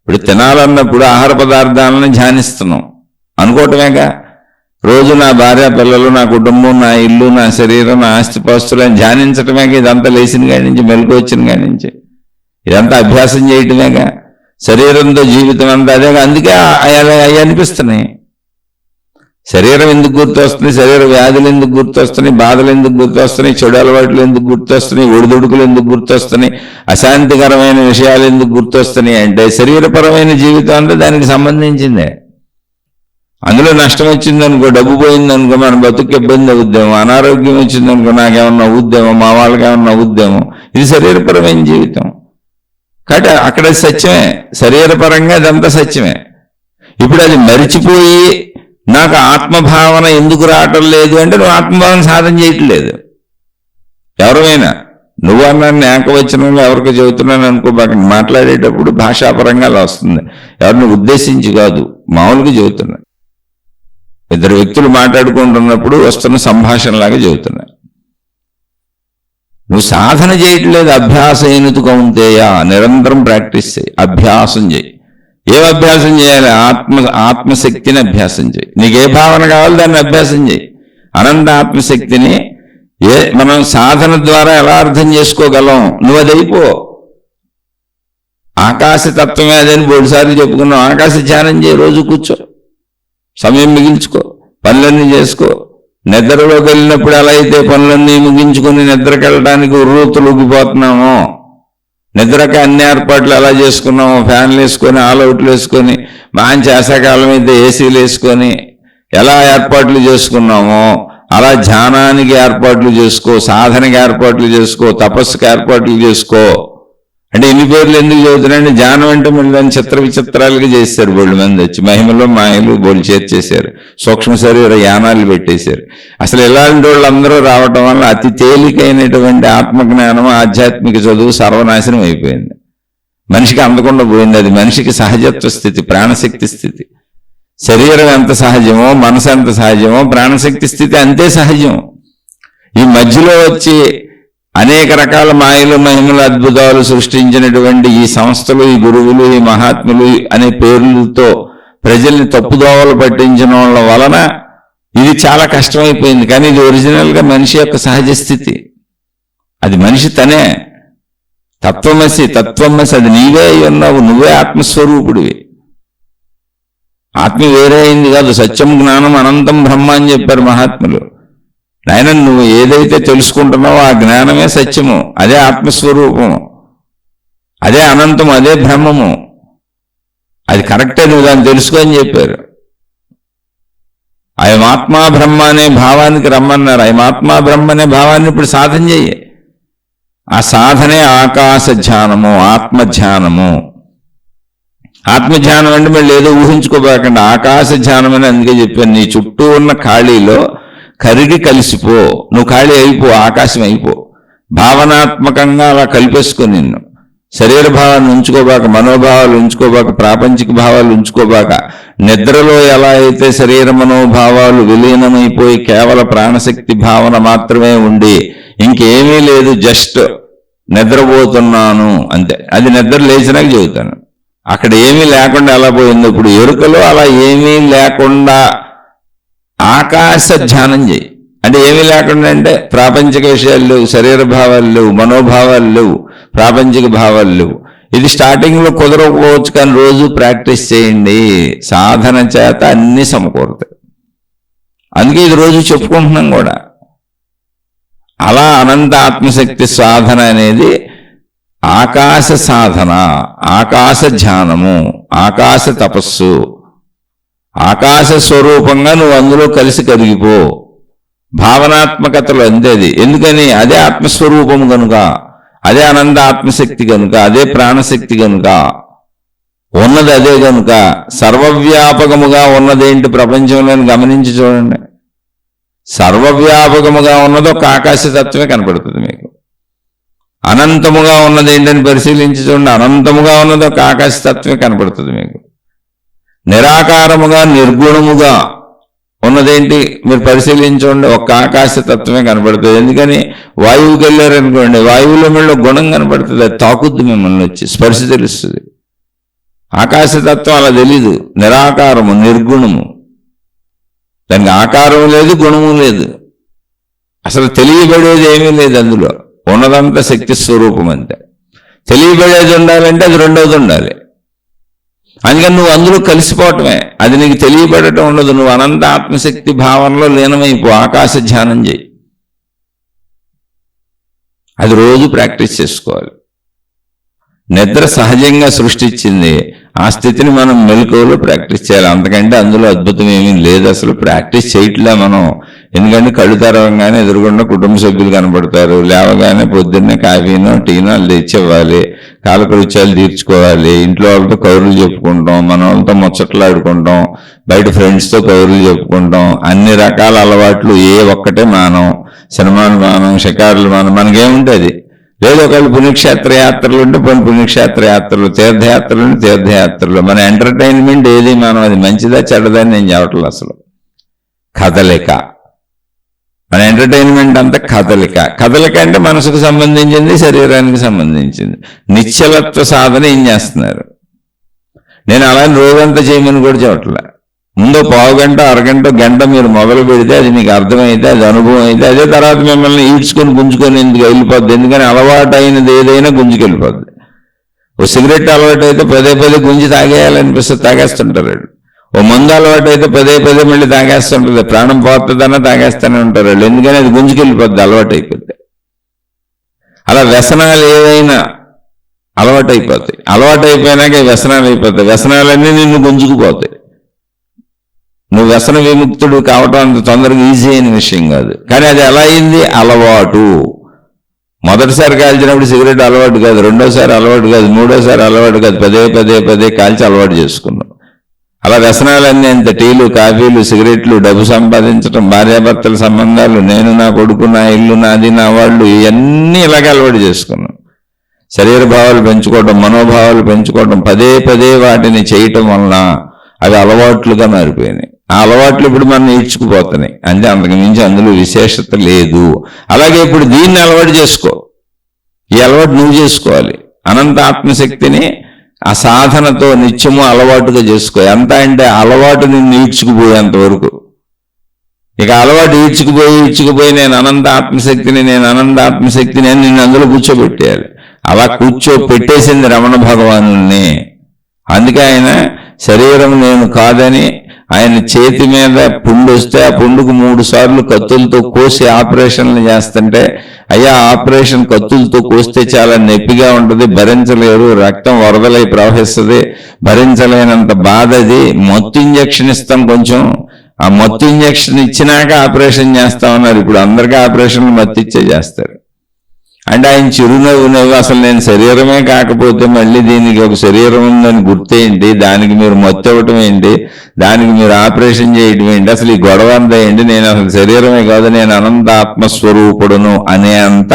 ఇప్పుడు తినాలన్నప్పుడు ఆహార పదార్థాలను ధ్యానిస్తున్నాం అనుకోవటమేగా. రోజు నా భార్య పిల్లలు, నా కుటుంబం, నా ఇల్లు, నా శరీరం, నా ఆస్తిపాస్తులను ధ్యానించటమేగా. ఇదంతా లేచిన కాడి నుంచి, మెలకు వచ్చిన కాడి నుంచి ఇదంతా అభ్యాసం చేయటమేగా. శరీరంతో జీవితం అంతా అదేగా. అందుకే అవి అనిపిస్తున్నాయి. శరీరం ఎందుకు గుర్తొస్తుంది, శరీర వ్యాధులు ఎందుకు గుర్తొస్తున్నాయి, బాధలు ఎందుకు గుర్తొస్తున్నాయి, చెడు అలవాట్లు ఎందుకు గుర్తొస్తున్నాయి, ఒడిదుడుకులు ఎందుకు గుర్తొస్తున్నాయి, అశాంతికరమైన విషయాలు ఎందుకు గుర్తొస్తున్నాయి అంటే శరీరపరమైన జీవితం అంతా దానికి సంబంధించిందే. అందులో నష్టం వచ్చిందనుకో, డబ్బు పోయిందనుకో, మన బతుకు ఇబ్బంది అవుద్దేమో, అనారోగ్యం వచ్చిందనుకో, నాకేమన్నా అవుద్దేమో, మా వాళ్ళకి ఏమన్నా అవుద్దేమో, ఇది శరీరపరమైన జీవితం. కాబట్టి అక్కడ సత్యమే, శరీరపరంగా అదంతా సత్యమే. ఇప్పుడు అది మరిచిపోయి నాకు ఆత్మభావన ఎందుకు రావటం లేదు అంటే నువ్వు ఆత్మభావన సాధన చేయట్లేదు. ఎవరైనా నువ్వు అన్నాను ఏకవచనంలో ఎవరికి చెబుతున్నాను అనుకో, మాట్లాడేటప్పుడు భాషాపరంగా అలా వస్తుంది, ఎవరిని ఉద్దేశించి కాదు, మామూలుగా చెబుతున్నా. ఇద్దరు వ్యక్తులు మాట్లాడుకుంటున్నప్పుడు వస్తున్న సంభాషణలాగా చెబుతున్నా. నువ్వు సాధన చేయట్లేదు, అభ్యాసైనతు కౌంతేయ, నిరంతరం ప్రాక్టీస్ చేయి, అభ్యాసం చేయి. ఏం అభ్యాసం చేయాలి? ఆత్మశక్తిని అభ్యాసం చేయి. నీకు ఏ భావన కావాలి దాన్ని అభ్యాసం చేయి. అనంత ఆత్మశక్తిని మనం సాధన ద్వారా ఎలా అర్థం చేసుకోగలం? నువ్వు అది అయిపో. ఆకాశతత్వమే అదని బోడిసార్లు చెప్పుకున్నావు. ఆకాశ ధ్యానం చేయి, రోజు కూర్చో, సమయం మిగిల్చుకో, పనులన్నీ చేసుకో. నిద్రలోకి వెళ్ళినప్పుడు ఎలా అయితే పనులన్నీ ముగించుకొని నిద్రకి వెళ్ళడానికి ఉర్రూతులుగిపోతున్నామో, నిద్రకి అన్ని ఏర్పాట్లు ఎలా చేసుకున్నామో, ఫ్యాన్లు వేసుకొని ఆల్అవుట్లు వేసుకొని, మంచి ఆశాకాలం అయితే ఏసీలు వేసుకొని ఎలా ఏర్పాట్లు చేసుకున్నామో అలా ధ్యానానికి ఏర్పాట్లు చేసుకో, సాధనకి ఏర్పాట్లు చేసుకో, తపస్సుకి ఏర్పాట్లు చేసుకో. అంటే ఇన్ని పేర్లు ఎందుకు చదువుతున్నాయంటే ధ్యానం అంటే మళ్ళీ దాన్ని చిత్ర విచిత్రాలుగా చేశారు. బోళ్ళు మంది వచ్చి మహిమలో మాయలు బోళ్ళు చేర్చేశారు, సూక్ష్మ శరీర యానాలు పెట్టేశారు. అసలు ఇలాంటి వాళ్ళు అందరూ రావటం వల్ల అతి తేలికైనటువంటి ఆత్మజ్ఞానం, ఆధ్యాత్మిక చదువు సర్వనాశనం అయిపోయింది. మనిషికి అందకుండా పోయింది. అది మనిషికి సహజత్వ స్థితి, ప్రాణశక్తి స్థితి. శరీరం ఎంత సహజమో, మనసు ఎంత సహజమో, ప్రాణశక్తి స్థితి అంతే సహజం. ఈ మధ్యలో వచ్చి అనేక రకాల మాయలు, మహిమలు, అద్భుతాలు సృష్టించినటువంటి ఈ సంస్థలు, ఈ గురువులు, ఈ మహాత్ములు అనే పేర్లతో ప్రజల్ని తప్పుదోవలు పట్టించిన వాళ్ళ వలన ఇది చాలా కష్టమైపోయింది. కానీ ఇది ఒరిజినల్గా మనిషి యొక్క సహజ స్థితి. అది మనిషి తనే. తత్వమసి, అది నీవే ఉన్నావు, నువ్వే ఆత్మస్వరూపుడివి. ఆత్మ వేరే అయింది కాదు. సత్యం, జ్ఞానం, అనంతం బ్రహ్మ అని చెప్పారు మహాత్ములు. నాయన నువ్వు ఏదైతే తెలుసుకుంటున్నావో ఆ జ్ఞానమే సత్యము, అదే ఆత్మస్వరూపము, అదే అనంతము, అదే బ్రహ్మము. అది కరెక్టే, నువ్వు దాన్ని తెలుసుకో అని చెప్పారు. అయమాత్మా బ్రహ్మ అనే భావానికి రమ్మన్నారు. అయమాత్మా బ్రహ్మ అనే భావాన్ని ఇప్పుడు సాధన చెయ్యి. ఆ సాధనే ఆకాశ ధ్యానము, ఆత్మధ్యానము. ఆత్మధ్యానం అంటే మళ్ళీ ఏదో ఊహించుకోబోకండి. ఆకాశ ధ్యానం అని అందుకే చెప్పాను. నీ చుట్టూ ఉన్న ఖాళీలో కరిగి కలిసిపో, నువ్వు ఖాళీ అయిపో, ఆకాశం అయిపో. భావనాత్మకంగా అలా కలిపేసుకో. నిన్ను శరీర భావాన్ని ఉంచుకోబాక, మనోభావాలు ఉంచుకోబాక, ప్రాపంచిక భావాలు ఉంచుకోబాక. నిద్రలో ఎలా అయితే శరీర మనోభావాలు విలీనమైపోయి కేవల ప్రాణశక్తి భావన మాత్రమే ఉండి ఇంకేమీ లేదు, జస్ట్ నిద్రపోతున్నాను అంతే. అది నిద్ర లేచినాక చెబుతాను. అక్కడ ఏమీ లేకుండా ఎలా పోయిందో ఇప్పుడు ఎరుకలో అలా ఏమీ లేకుండా ఆకాశ ధ్యానం చేయి. అంటే ఏమీ లేకుండా అంటే ప్రాపంచిక విషయాలు లేవు, శరీర భావాలు లేవు, మనోభావాలు లేవు, ప్రాపంచిక భావాలు లేవు. ఇది స్టార్టింగ్లో కుదరకపోవచ్చు, కానీ రోజు ప్రాక్టీస్ చేయండి. సాధన చేత అన్నీ సమకూరుతాయి. అందుకే ఇది రోజు చెప్పుకుంటున్నాం కూడా. అలా అనంత ఆత్మశక్తి సాధన అనేది ఆకాశ సాధన, ఆకాశ ధ్యానము, ఆకాశ తపస్సు. ఆకాశ స్వరూపంగా నువ్వు అందులో కలిసి కరిగిపో. భావనాత్మకతలో అందేది. ఎందుకని? అదే ఆత్మస్వరూపము కనుక, అదే అనంత ఆత్మశక్తి కనుక, అదే ప్రాణశక్తి కనుక, ఉన్నది అదే కనుక. సర్వవ్యాపకముగా ఉన్నదేంటి ప్రపంచంలో గమనించి చూడండి. సర్వవ్యాపకముగా ఉన్నది ఒక ఆకాశతత్వమే కనపడుతుంది మీకు. అనంతముగా ఉన్నది ఏంటని పరిశీలించి చూడండి. అనంతముగా ఉన్నది ఒక ఆకాశతత్వమే కనపడుతుంది మీకు. నిరాకారముగా, నిర్గుణముగా ఉన్నదేంటి మీరు పరిశీలించండి, ఒక్క ఆకాశతత్వమే కనపడుతుంది. ఎందుకని? వాయువుకి వెళ్ళారనుకోండి, వాయువులో మళ్ళీ గుణం కనపడుతుంది, అది తాకుద్ది మిమ్మల్ని వచ్చి, స్పర్శ తెలుస్తుంది. ఆకాశతత్వం అలా తెలీదు, నిరాకారము, నిర్గుణము. దానికి ఆకారం లేదు, గుణము లేదు, అసలు తెలియబడేది ఏమీ లేదు. అందులో ఉన్నదంతా శక్తి స్వరూపం అంతే. తెలియబడేది ఉండాలంటే అది రెండవది ఉండాలి. అందుకని నువ్వు అందులో కలిసిపోవటమే, అది నీకు తెలియబడటం ఉండదు. నువ్వు అనంత ఆత్మశక్తి భావనలో లీనమైపో, ఆకాశ ధ్యానం చేయి. అది రోజు ప్రాక్టీస్ చేసుకోవాలి. నిద్ర సహజంగా సృష్టించింది, ఆ స్థితిని మనం మెలకువలో ప్రాక్టీస్ చేయాలి. అంతకంటే అందులో అద్భుతం ఏమీ లేదు. అసలు ప్రాక్టీస్ చేయట్లే మనం. ఎందుకంటే కళ్ళు తెరవగానే ఎదురుగుండా కుటుంబ సభ్యులు కనపడతారు, లేవగానే పొద్దున్నే కాఫీనో టీనో వాళ్ళు తెచ్చివ్వాలి, కాలకృత్యాలు తీర్చుకోవాలి, ఇంట్లో వాళ్ళతో కౌరులు చెప్పుకుంటాం, మన వాళ్ళతో ముచ్చట్లాడుకుంటాం, బయట ఫ్రెండ్స్తో కౌరులు చెప్పుకుంటాం. అన్ని రకాల అలవాట్లు ఏ ఒక్కటే మానం. సినిమాలు మానం, షికారులు మానం, మనకేముంటుంది? లేదు ఒకళ్ళు పుణ్యక్షేత్ర యాత్రలు ఉంటే పుణ్యక్షేత్ర యాత్రలు, తీర్థయాత్రలు ఉంటే తీర్థయాత్రలు. మన ఎంటర్టైన్మెంట్ ఏది మనం అది మంచిదా చెడ్డదని నేను చెప్పట్లేదు. అసలు కదలిక మన ఎంటర్టైన్మెంట్ అంతా కదలిక అంటే మనసుకు సంబంధించింది, శరీరానికి సంబంధించింది. నిశ్చలత్వ సాధన ఏం చేస్తున్నారు? నేను అలా రోజంతా చేయమని కూడా చెప్పట్లా. ముందు పావు గంట, అరగంట, గంట మీరు మొదలు పెడితే అది మీకు అర్థమైతే, అది అనుభవం అయితే, అదే తర్వాత మిమ్మల్ని ఈడ్చుకొని గుంజుకొని ఎందుకు వెళ్ళిపోద్ది. ఎందుకని అలవాటు అయినది ఏదైనా గుంజుకెళ్ళిపోద్ది. ఓ సిగరెట్ అలవాటు అయితే పదే గుంజి తాగేయాలనిపిస్తుంది, తాగేస్తుంటారు. ఓ మందు అలవాటు అయితే పదే మళ్ళీ తాగేస్తుంటుంది. ప్రాణం పోతుందన్నా తాగేస్తూనే ఉంటారు వాళ్ళు. ఎందుకని అది గుంజుకెళ్ళిపోద్ది, అలవాటు అయిపోద్ది. అలా వ్యసనాలు ఏదైనా అలవాటు అయిపోతాయి. అలవాటు అయిపోయినాక వ్యసనాలు అయిపోతాయి. వ్యసనాలన్నీ నిన్ను గుంజుకుపోతాయి. నువ్వు వ్యసన విముక్తుడు కావటం అంత తొందరగా ఈజీ అయిన విషయం కాదు. కానీ అది ఎలా అయింది? అలవాటు. మొదటిసారి కాల్చినప్పుడు సిగరెట్ అలవాటు కాదు, రెండోసారి అలవాటు కాదు, మూడోసారి అలవాటు కాదు, పదే కాల్చి అలవాటు చేసుకున్నాం. అలా వ్యసనాలన్నీ అంత టీలు, కాఫీలు, సిగరెట్లు, డబ్బు సంపాదించడం, భార్యాభర్తల సంబంధాలు, నేను నా కొడుకు, నా ఇల్లు, నాది, నా వాళ్ళు, ఇవన్నీ ఇలాగే అలవాటు చేసుకున్నాం. శరీర భావాలు పెంచుకోవడం, మనోభావాలు పెంచుకోవడం, పదే వాటిని చేయటం వలన అవి అలవాట్లుగా మారిపోయినాయి. ఆ అలవాట్లు ఇప్పుడు మనం ఈడ్చుకుపోతున్నాయి. అంటే అంతకు మించి అందులో విశేషత లేదు. అలాగే ఇప్పుడు దీన్ని అలవాటు చేసుకో. ఈ అలవాటు నువ్వు చేసుకోవాలి. అనంత ఆత్మశక్తిని ఆ సాధనతో నిత్యము అలవాటుగా చేసుకో. ఎంత అంటే అలవాటు నిన్ను ఈడ్చుకుపోయేంత వరకు. ఇక అలవాటు ఈడ్చుకుపోయి నేను అనంత ఆత్మశక్తిని అని నిన్ను అందులో కూర్చోబెట్టేయాలి. అలా కూర్చోపెట్టేసింది రమణ భగవానుల్ని. అందుకే ఆయన శరీరం నేను కాదని ఆయన చేతి మీద పుండు వస్తే ఆ పుండుకు 3 సార్లు కత్తులతో కోసి ఆపరేషన్లు చేస్తుంటే, అయ్యా ఆపరేషన్ కత్తులతో కోస్తే చాలా నొప్పిగా ఉంటుంది, భరించలేరు, రక్తం వరదలై ప్రవహిస్తుంది, భరించలేనంత బాధ. అది మత్తు ఇంజక్షన్ ఇస్తాం, కొంచెం ఆ మత్తు ఇంజక్షన్ ఇచ్చినాక ఆపరేషన్ చేస్తామన్నారు. ఇప్పుడు అందరికీ ఆపరేషన్లు మత్తిచ్చే చేస్తారు. అంటే ఆయన చిరునవ్వు అసలు నేను శరీరమే కాకపోతే మళ్ళీ దీనికి ఒక శరీరం ఉందని గుర్తేయండి, దానికి మీరు మత్తు ఇవ్వటం ఏంటి, దానికి మీరు ఆపరేషన్ చేయటం ఏంటి, అసలు ఈ గొడవ అంతా ఏంటి, నేను అసలు శరీరమే కాదు, నేను అనంత ఆత్మస్వరూపుడును అనేంత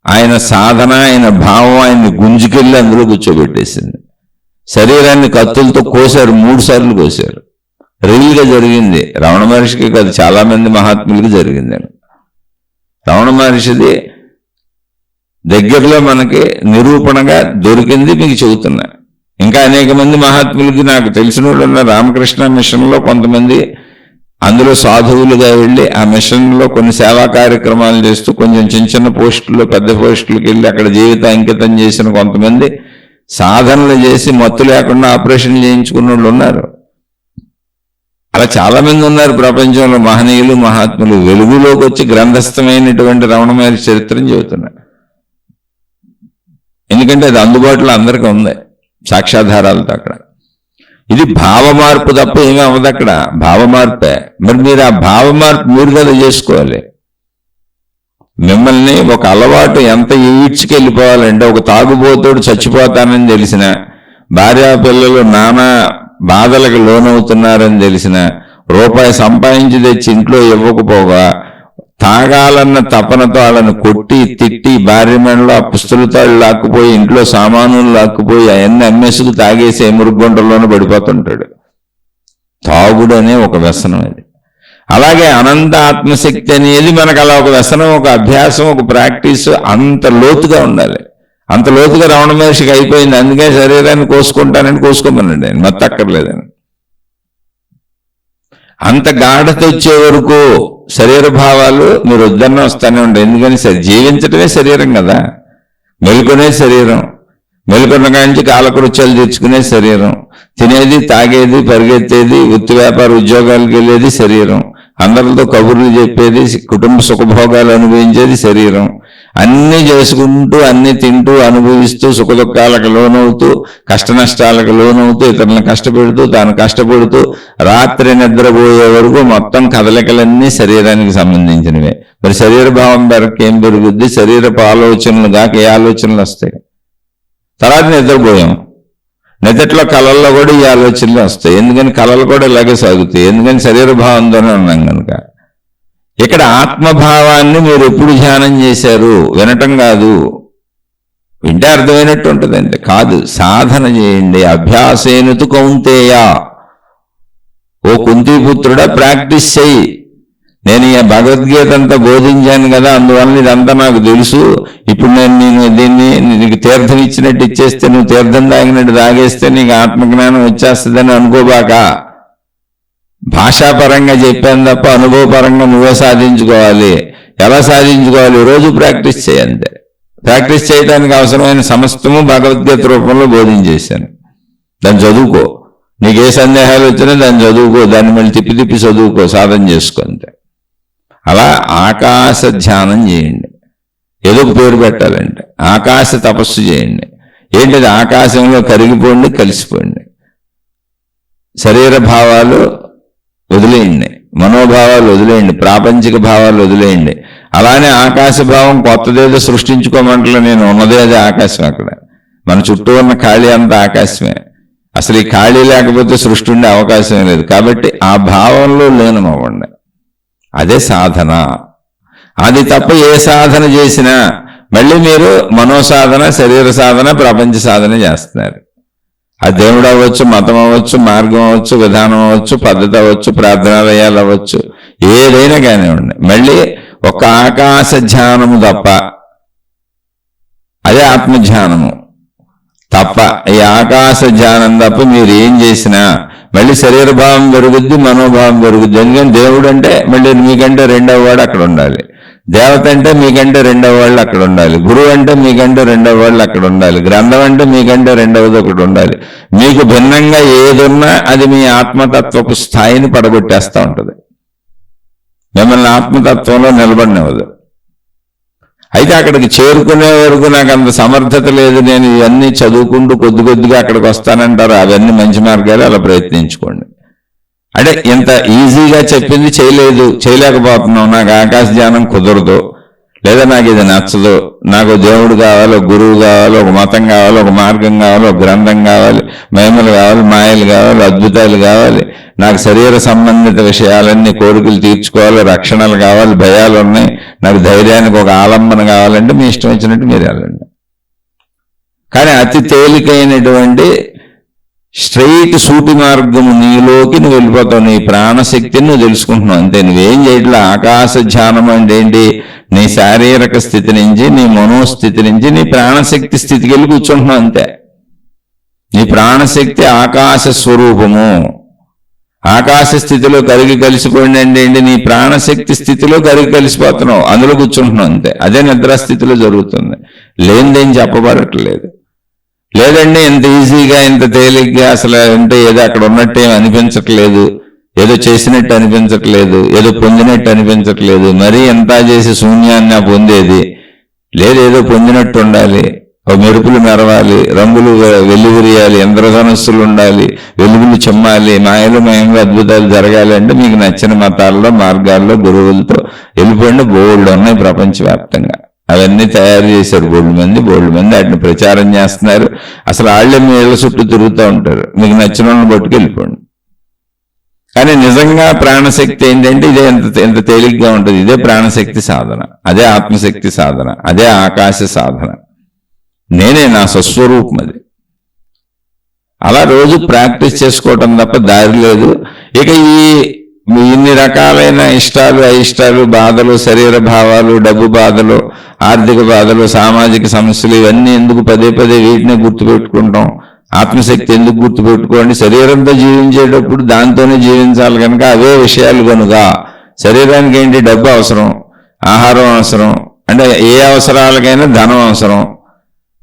ఆయన సాధన, ఆయన భావం ఆయన్ని గుంజుకెళ్ళి అందులో కూర్చోబెట్టేసింది. శరీరాన్ని కత్తులతో కోసారు, 3 సార్లు కోసారు. రియల్గా జరిగింది. రమణ మహర్షికి కాదు, చాలా మంది మహాత్ములకి జరిగింది. రమణ మహర్షిది దగ్గరలో మనకి నిరూపణగా దొరికింది, మీకు చెబుతున్నా. ఇంకా అనేక మంది మహాత్ములకి నాకు తెలిసిన వాళ్ళు ఉన్న రామకృష్ణ మిషన్లో కొంతమంది అందులో సాధువులుగా వెళ్ళి ఆ మిషన్లో కొన్ని సేవా కార్యక్రమాలు చేస్తూ కొంచెం చిన్న పోస్టుల్లో, పెద్ద పోస్టులకు వెళ్ళి అక్కడ జీవిత అంకితం చేసిన కొంతమంది సాధనలు చేసి మత్తు లేకుండా ఆపరేషన్ చేయించుకున్న వాళ్ళు ఉన్నారు. అలా చాలా మంది ఉన్నారు ప్రపంచంలో, మహనీయులు, మహాత్ములు. వెలుగులోకి వచ్చి గ్రంథస్థమైనటువంటి రమణ మహర్షి చరిత్రను చెబుతున్నారు. ఎందుకంటే అది అందుబాటులో అందరికీ ఉంది, సాక్ష్యాధారాలతో. అక్కడ ఇది భావమార్పు తప్ప ఏమీ అవ్వదు. అక్కడ భావమార్పే. మరి మీరు ఆ భావమార్పు మీరు కదా చేసుకోవాలి. మిమ్మల్ని ఒక అలవాటు ఎంత ఈడ్చుకెళ్ళిపోవాలంటే, ఒక తాగుబోతుడు చచ్చిపోతానని తెలిసిన, భార్యా పిల్లలు నానా బాధలకు లోనవుతున్నారని తెలిసిన, రూపాయి సంపాదించి తెచ్చి ఇంట్లో ఇవ్వకపోగా తాగాలన్న తపనతో వాళ్ళని కొట్టి తిట్టి భార్య మెడలో ఆ పుస్తలతాళ్ళు లాక్కుపోయి, ఇంట్లో సామానులు లాక్కుపోయి అవన్నీ అమ్మేసుకు తాగేసి మురుగుంటల్లోనే పడిపోతుంటాడు. తాగుడు అనే ఒక వ్యసనం అది. అలాగే అనంత ఆత్మశక్తి అనేది మనకు అలా ఒక వ్యసనం, ఒక అభ్యాసం, ఒక ప్రాక్టీస్ అంత లోతుగా ఉండాలి. అంత లోతుగా రమణ మహర్షికి అయిపోయింది. అందుకే శరీరాన్ని కోసుకుంటానని కోసుకోమనండి ఆయన, మత్తక్కర్లేదని. అంత గాఢత వచ్చే వరకు శరీర భావాలు మీరు వద్దన్న వస్తానే ఉంటాయి. ఎందుకని జీవించటమే శరీరం కదా. మెలుకునే శరీరం, మెలుకున్న కాంచి కాలకృత్యాలు తీర్చుకునే శరీరం, తినేది, తాగేది, పరిగెత్తేది, వృత్తి వ్యాపార ఉద్యోగాలకు వెళ్ళేది శరీరం, అందరితో కబుర్లు చెప్పేది, కుటుంబ సుఖభోగాలు అనుభవించేది శరీరం. అన్నీ చేసుకుంటూ, అన్నీ తింటూ, అనుభవిస్తూ, సుఖదుఖాలకు లోనవుతూ, కష్ట నష్టాలకు లోనవుతూ, ఇతరులను కష్టపెడుతూ, తాను కష్టపడుతూ, రాత్రి నిద్రపోయే వరకు మొత్తం కదలికలన్నీ శరీరానికి సంబంధించినవే. మరి శరీర భావం మేరకు ఏం పెరుగుద్ది? శరీరపు ఆలోచనలు కాక ఏ ఆలోచనలు వస్తాయి? తర్వాత నిద్రపోయాం, నిద్రలో కళల్లో కూడా ఈ ఆలోచనలు వస్తాయి. ఎందుకని కళలు కూడా ఇలాగే సాగుతాయి? ఎందుకని శరీర భావంతోనే ఉన్నాం కనుక. ఇక్కడ ఆత్మభావాన్ని మీరు ఎప్పుడు ధ్యానం చేశారు? వినటం కాదు, వింటే అర్థమైనట్టు ఉంటుంది అంతే. కాదు, సాధన చేయండి. అభ్యాసేనుతు కౌంతేయ, ఓ కుంతిపుత్రుడా ప్రాక్టీస్ చెయ్యి. నేను ఈ భగవద్గీత అంతా బోధించాను కదా, అందువల్ల ఇదంతా నాకు తెలుసు. ఇప్పుడు నేను దీన్ని నీకు తీర్థం ఇచ్చినట్టు ఇచ్చేస్తే, నువ్వు తీర్థం తాగినట్టు తాగేస్తే నీకు ఆత్మజ్ఞానం వచ్చేస్తుందని అనుకోబాక. భాషాపరంగా చెప్పాను తప్ప అనుభవపరంగా నువ్వే సాధించుకోవాలి. ఎలా సాధించుకోవాలి? రోజు ప్రాక్టీస్ చేయంతే. ప్రాక్టీస్ చేయడానికి అవసరమైన సమస్తము భగవద్గీత రూపంలో బోధించేశాను. దాన్ని చదువుకో. నీకు ఏ సందేహాలు వచ్చినా దాన్ని చదువుకో, దాన్ని మళ్ళీ తిప్పి తిప్పి చదువుకో, సాధన చేసుకుంటే. అలా ఆకాశ ధ్యానం చేయండి. ఏదో ఒక పేరు పెట్టాలంటే ఆకాశ తపస్సు చేయండి. ఏంటిది? ఆకాశంలో కరిగిపోండి, కలిసిపోండి. శరీర భావాలు వదిలేయండి, మనోభావాలు వదిలేయండి, ప్రాపంచిక భావాలు వదిలేయండి. అలానే ఆకాశ భావం కొత్తదేదో సృష్టించుకోమంటలో నేను ఉన్నదే అదే ఆకాశం. అక్కడ మన చుట్టూ ఉన్న ఖాళీ అంతా ఆకాశమే. అసలు ఈ ఖాళీ లేకపోతే సృష్టి ఉండే అవకాశం లేదు. కాబట్టి ఆ భావంలో లీనమవ్వండి. అదే సాధన. అది తప్ప ఏ సాధన చేసినా మళ్ళీ మీరు మనోసాధన, శరీర సాధన, ప్రపంచ సాధన చేస్తున్నారు. అది దేవుడు అవ్వచ్చు, మతం అవ్వచ్చు, మార్గం అవ్వచ్చు, విధానం అవ్వచ్చు, పద్ధతి అవ్వచ్చు, ప్రార్థనాలయాలు అవ్వచ్చు, ఏదైనా కానివ్వండి. మళ్ళీ ఒక ఆకాశ ధ్యానము తప్ప, అదే ఆత్మధ్యానము తప్ప, ఈ ఆకాశ ధ్యానం తప్ప మీరు ఏం చేసినా మళ్ళీ శరీర భావం పెరుగుద్ది, మనోభావం పెరుగుద్ది. ఎందుకంటే దేవుడు అంటే మళ్ళీ మీకంటే రెండవ వాడు అక్కడ ఉండాలి. దేవత అంటే మీకంటే రెండవ వాళ్ళు అక్కడ ఉండాలి. గురువు అంటే మీకంటే రెండవ వాళ్ళు అక్కడ ఉండాలి. గ్రంథం అంటే మీకంటే రెండవది ఒకటి ఉండాలి. మీకు భిన్నంగా ఏదున్నా అది మీ ఆత్మతత్వపు స్థాయిని పడగొట్టేస్తూ ఉంటుంది. మిమ్మల్ని ఆత్మతత్వంలో నిలబడినవదు. అయితే అక్కడికి చేరుకునే వరకు నాకు అంత సమర్థత లేదు, నేను ఇవన్నీ చదువుకుంటూ కొద్ది కొద్దిగా అక్కడికి వస్తానంటారు. అవన్నీ మంచి మార్గాలు, అలా ప్రయత్నించుకోండి. అంటే ఇంత ఈజీగా చెప్పింది చేయలేకపోతున్నాం. నాకు ఆకాశ జ్ఞానం కుదరదు, లేదా నాకు ఇది నచ్చదు, నాకు దేవుడు కావాలి, ఒక గురువు కావాలి, ఒక మతం కావాలి, ఒక మార్గం కావాలి, ఒక గ్రంథం కావాలి, మహిమలు కావాలి, మాయలు కావాలి, అద్భుతాలు కావాలి, నాకు శరీర సంబంధిత విషయాలన్నీ కోరికలు తీర్చుకోవాలి, రక్షణలు కావాలి, భయాలు ఉన్నాయి, నాకు ధైర్యానికి ఒక ఆలంబన కావాలంటే మీ ఇష్టం వచ్చినట్టు మీరు వెళ్ళండి. కానీ అతి తేలికైనటువంటి స్ట్రైట్ సూటి మార్గము నీలోకి నువ్వు వెళ్ళిపోతావు. నీ ప్రాణశక్తిని నువ్వు తెలుసుకుంటున్నావు అంతే. నువ్వేం చేయట్లా. ఆకాశ ధ్యానం అంటే ఏంటి? నీ శారీరక స్థితి నుంచి, నీ మనోస్థితి నుంచి నీ ప్రాణశక్తి స్థితికి వెళ్ళి కూర్చుంటున్నావు అంతే. నీ ప్రాణశక్తి ఆకాశ స్వరూపము. ఆకాశ స్థితిలో కరిగి కలిసిపోయింది అంటే ఏంటి? నీ ప్రాణశక్తి స్థితిలో కరిగి కలిసిపోతున్నావు, అందులో కూర్చుంటున్నావు అంతే. అదే నిద్రాస్థితిలో జరుగుతుంది. లేనిదేం చెప్పబడట్లేదు. లేదండి ఇంత ఈజీగా, ఇంత తేలిగ్గా అసలు అంటే ఏదో అక్కడ ఉన్నట్టే అనిపించట్లేదు, ఏదో చేసినట్టు అనిపించట్లేదు, ఏదో పొందినట్టు అనిపించట్లేదు. మరీ ఎంత చేసి శూన్యాన్ని పొందేది లేదు, ఏదో పొందినట్టు ఉండాలి. మెరుపులు మెరవాలి, రంగులు వెల్లువిరియాలి, ఇంద్రధనుస్సులు ఉండాలి, వెలుగులు చెమ్మాలి, మాయలు మయంగా అద్భుతాలు జరగాలి అంటే మీకు నచ్చిన మతాల్లో, మార్గాల్లో, గురువులతో వెళ్ళిపోయిన బోల్డ్ ఉన్నాయి ప్రపంచవ్యాప్తంగా. అవన్నీ తయారు చేశారు బోల్డ్ మంది వాటిని ప్రచారం చేస్తున్నారు. అసలు వాళ్ళే మీ ఇళ్ళ చుట్టూ తిరుగుతూ ఉంటారు. మీకు నచ్చిన వాళ్ళని పట్టుకు వెళ్ళిపోండి. కానీ నిజంగా ప్రాణశక్తి ఏంటంటే ఇదే ఎంత తేలిగ్గా ఉంటుంది. ఇదే ప్రాణశక్తి సాధన, అదే ఆత్మశక్తి సాధన, అదే ఆకాశ సాధన. నేనే నా స్వస్వరూపం అది. అలా రోజు ప్రాక్టీస్ చేసుకోవటం తప్ప దారి లేదు. ఇక ఇన్ని రకాలైన ఇష్టాలు, అయిష్టాలు, బాధలు, శరీర భావాలు, డబ్బు బాధలు, ఆర్థిక బాధలు, సామాజిక సమస్యలు, ఇవన్నీ ఎందుకు పదే పదే వీటినే గుర్తుపెట్టుకుంటాం? ఆత్మశక్తి ఎందుకు గుర్తుపెట్టుకోండి? శరీరంతో జీవించేటప్పుడు దాంతోనే జీవించాలి కనుక అవే విషయాలు కనుక. శరీరానికి ఏంటి? డబ్బు అవసరం, ఆహారం అవసరం, అంటే ఏ అవసరాలకైనా ధనం అవసరం.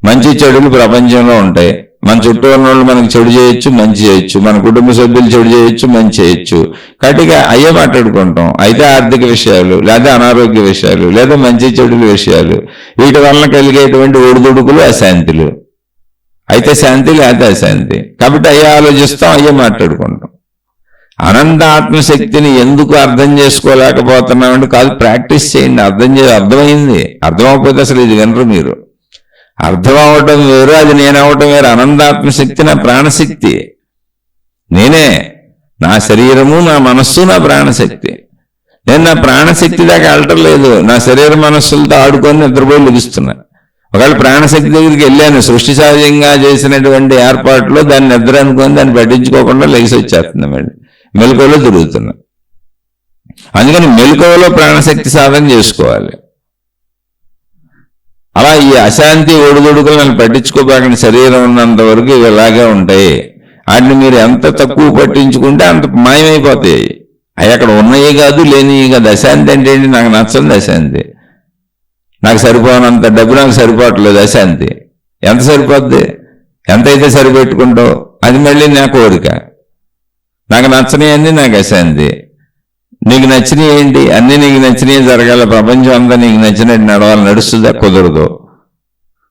మంచి చెడులు ప్రపంచంలో ఉంటాయి. మన చుట్టూ ఉన్న వాళ్ళు మనకి చెడు చేయొచ్చు, మంచి చేయొచ్చు, మన కుటుంబ సభ్యులు చెడు చేయొచ్చు, మంచి చేయొచ్చు. కాబట్టి అయ్యే మాట్లాడుకుంటాం. అయితే ఆర్థిక విషయాలు, లేదా అనారోగ్య విషయాలు, లేదా మంచి చెడుల విషయాలు, వీటి వలన కలిగేటువంటి ఒడిదుడుకులు, అశాంతులు. అయితే శాంతి, లేదా అశాంతి. కాబట్టి అయ్యే ఆలోచిస్తాం, అయ్యే మాట్లాడుకుంటాం. అనంత ఆత్మశక్తిని ఎందుకు అర్థం చేసుకోలేకపోతున్నామంటే, కాదు ప్రాక్టీస్ చేయండి. అర్థమైంది. అర్థమైపోతే అసలు ఇది వినరు మీరు. అర్థం అవటం వేరు, అది నేనవటం వేరు. అనంతాత్మశక్తి నా ప్రాణశక్తి. నేనే, నా శరీరము, నా మనస్సు, నా ప్రాణశక్తి. నేను నా ప్రాణశక్తి దాకా వెళ్ళటం లేదు. నా శరీర మనస్సులతో ఆడుకొని నిద్రపోయి లభిస్తున్నా. ఒకవేళ ప్రాణశక్తి దగ్గరికి వెళ్ళాను, సృష్టి సహజంగా చేసినటువంటి ఏర్పాట్లో దాన్ని నిద్ర అనుకొని దాన్ని పట్టించుకోకుండా లెగిసి వచ్చేస్తున్నా, మళ్ళీ మెలకువలో తిరుగుతున్నా. అందుకని మెలకువలో ప్రాణశక్తి సాధన చేసుకోవాలి. అలా ఈ అశాంతి ఒడిదుడుకులు నన్ను పట్టించుకోబాకండి, శరీరం ఉన్నంత వరకు ఇవి ఇలాగే ఉంటాయి. వాటిని మీరు ఎంత తక్కువ పట్టించుకుంటే అంత మాయమైపోతాయి. అవి అక్కడ ఉన్నాయి కాదు, లేనివి కాదు. అశాంతి అంటే ఏంటి? నాకు నచ్చంది అశాంతి. నాకు సరిపోనంత డబ్బు నాకు సరిపోవట్లేదు అశాంతి. ఎంత సరిపోద్ది? ఎంతైతే సరిపెట్టుకుంటావు అది మళ్ళీ నా కోరిక. నాకు నచ్చనివి అన్నీ నాకు అశాంతి. నీకు నచ్చినవి ఏంటి? అన్నీ నీకు నచ్చినవి జరగాల, ప్రపంచం అంతా నీకు నచ్చినట్టు నడవాలి. నడుస్తుందా? కుదరదు.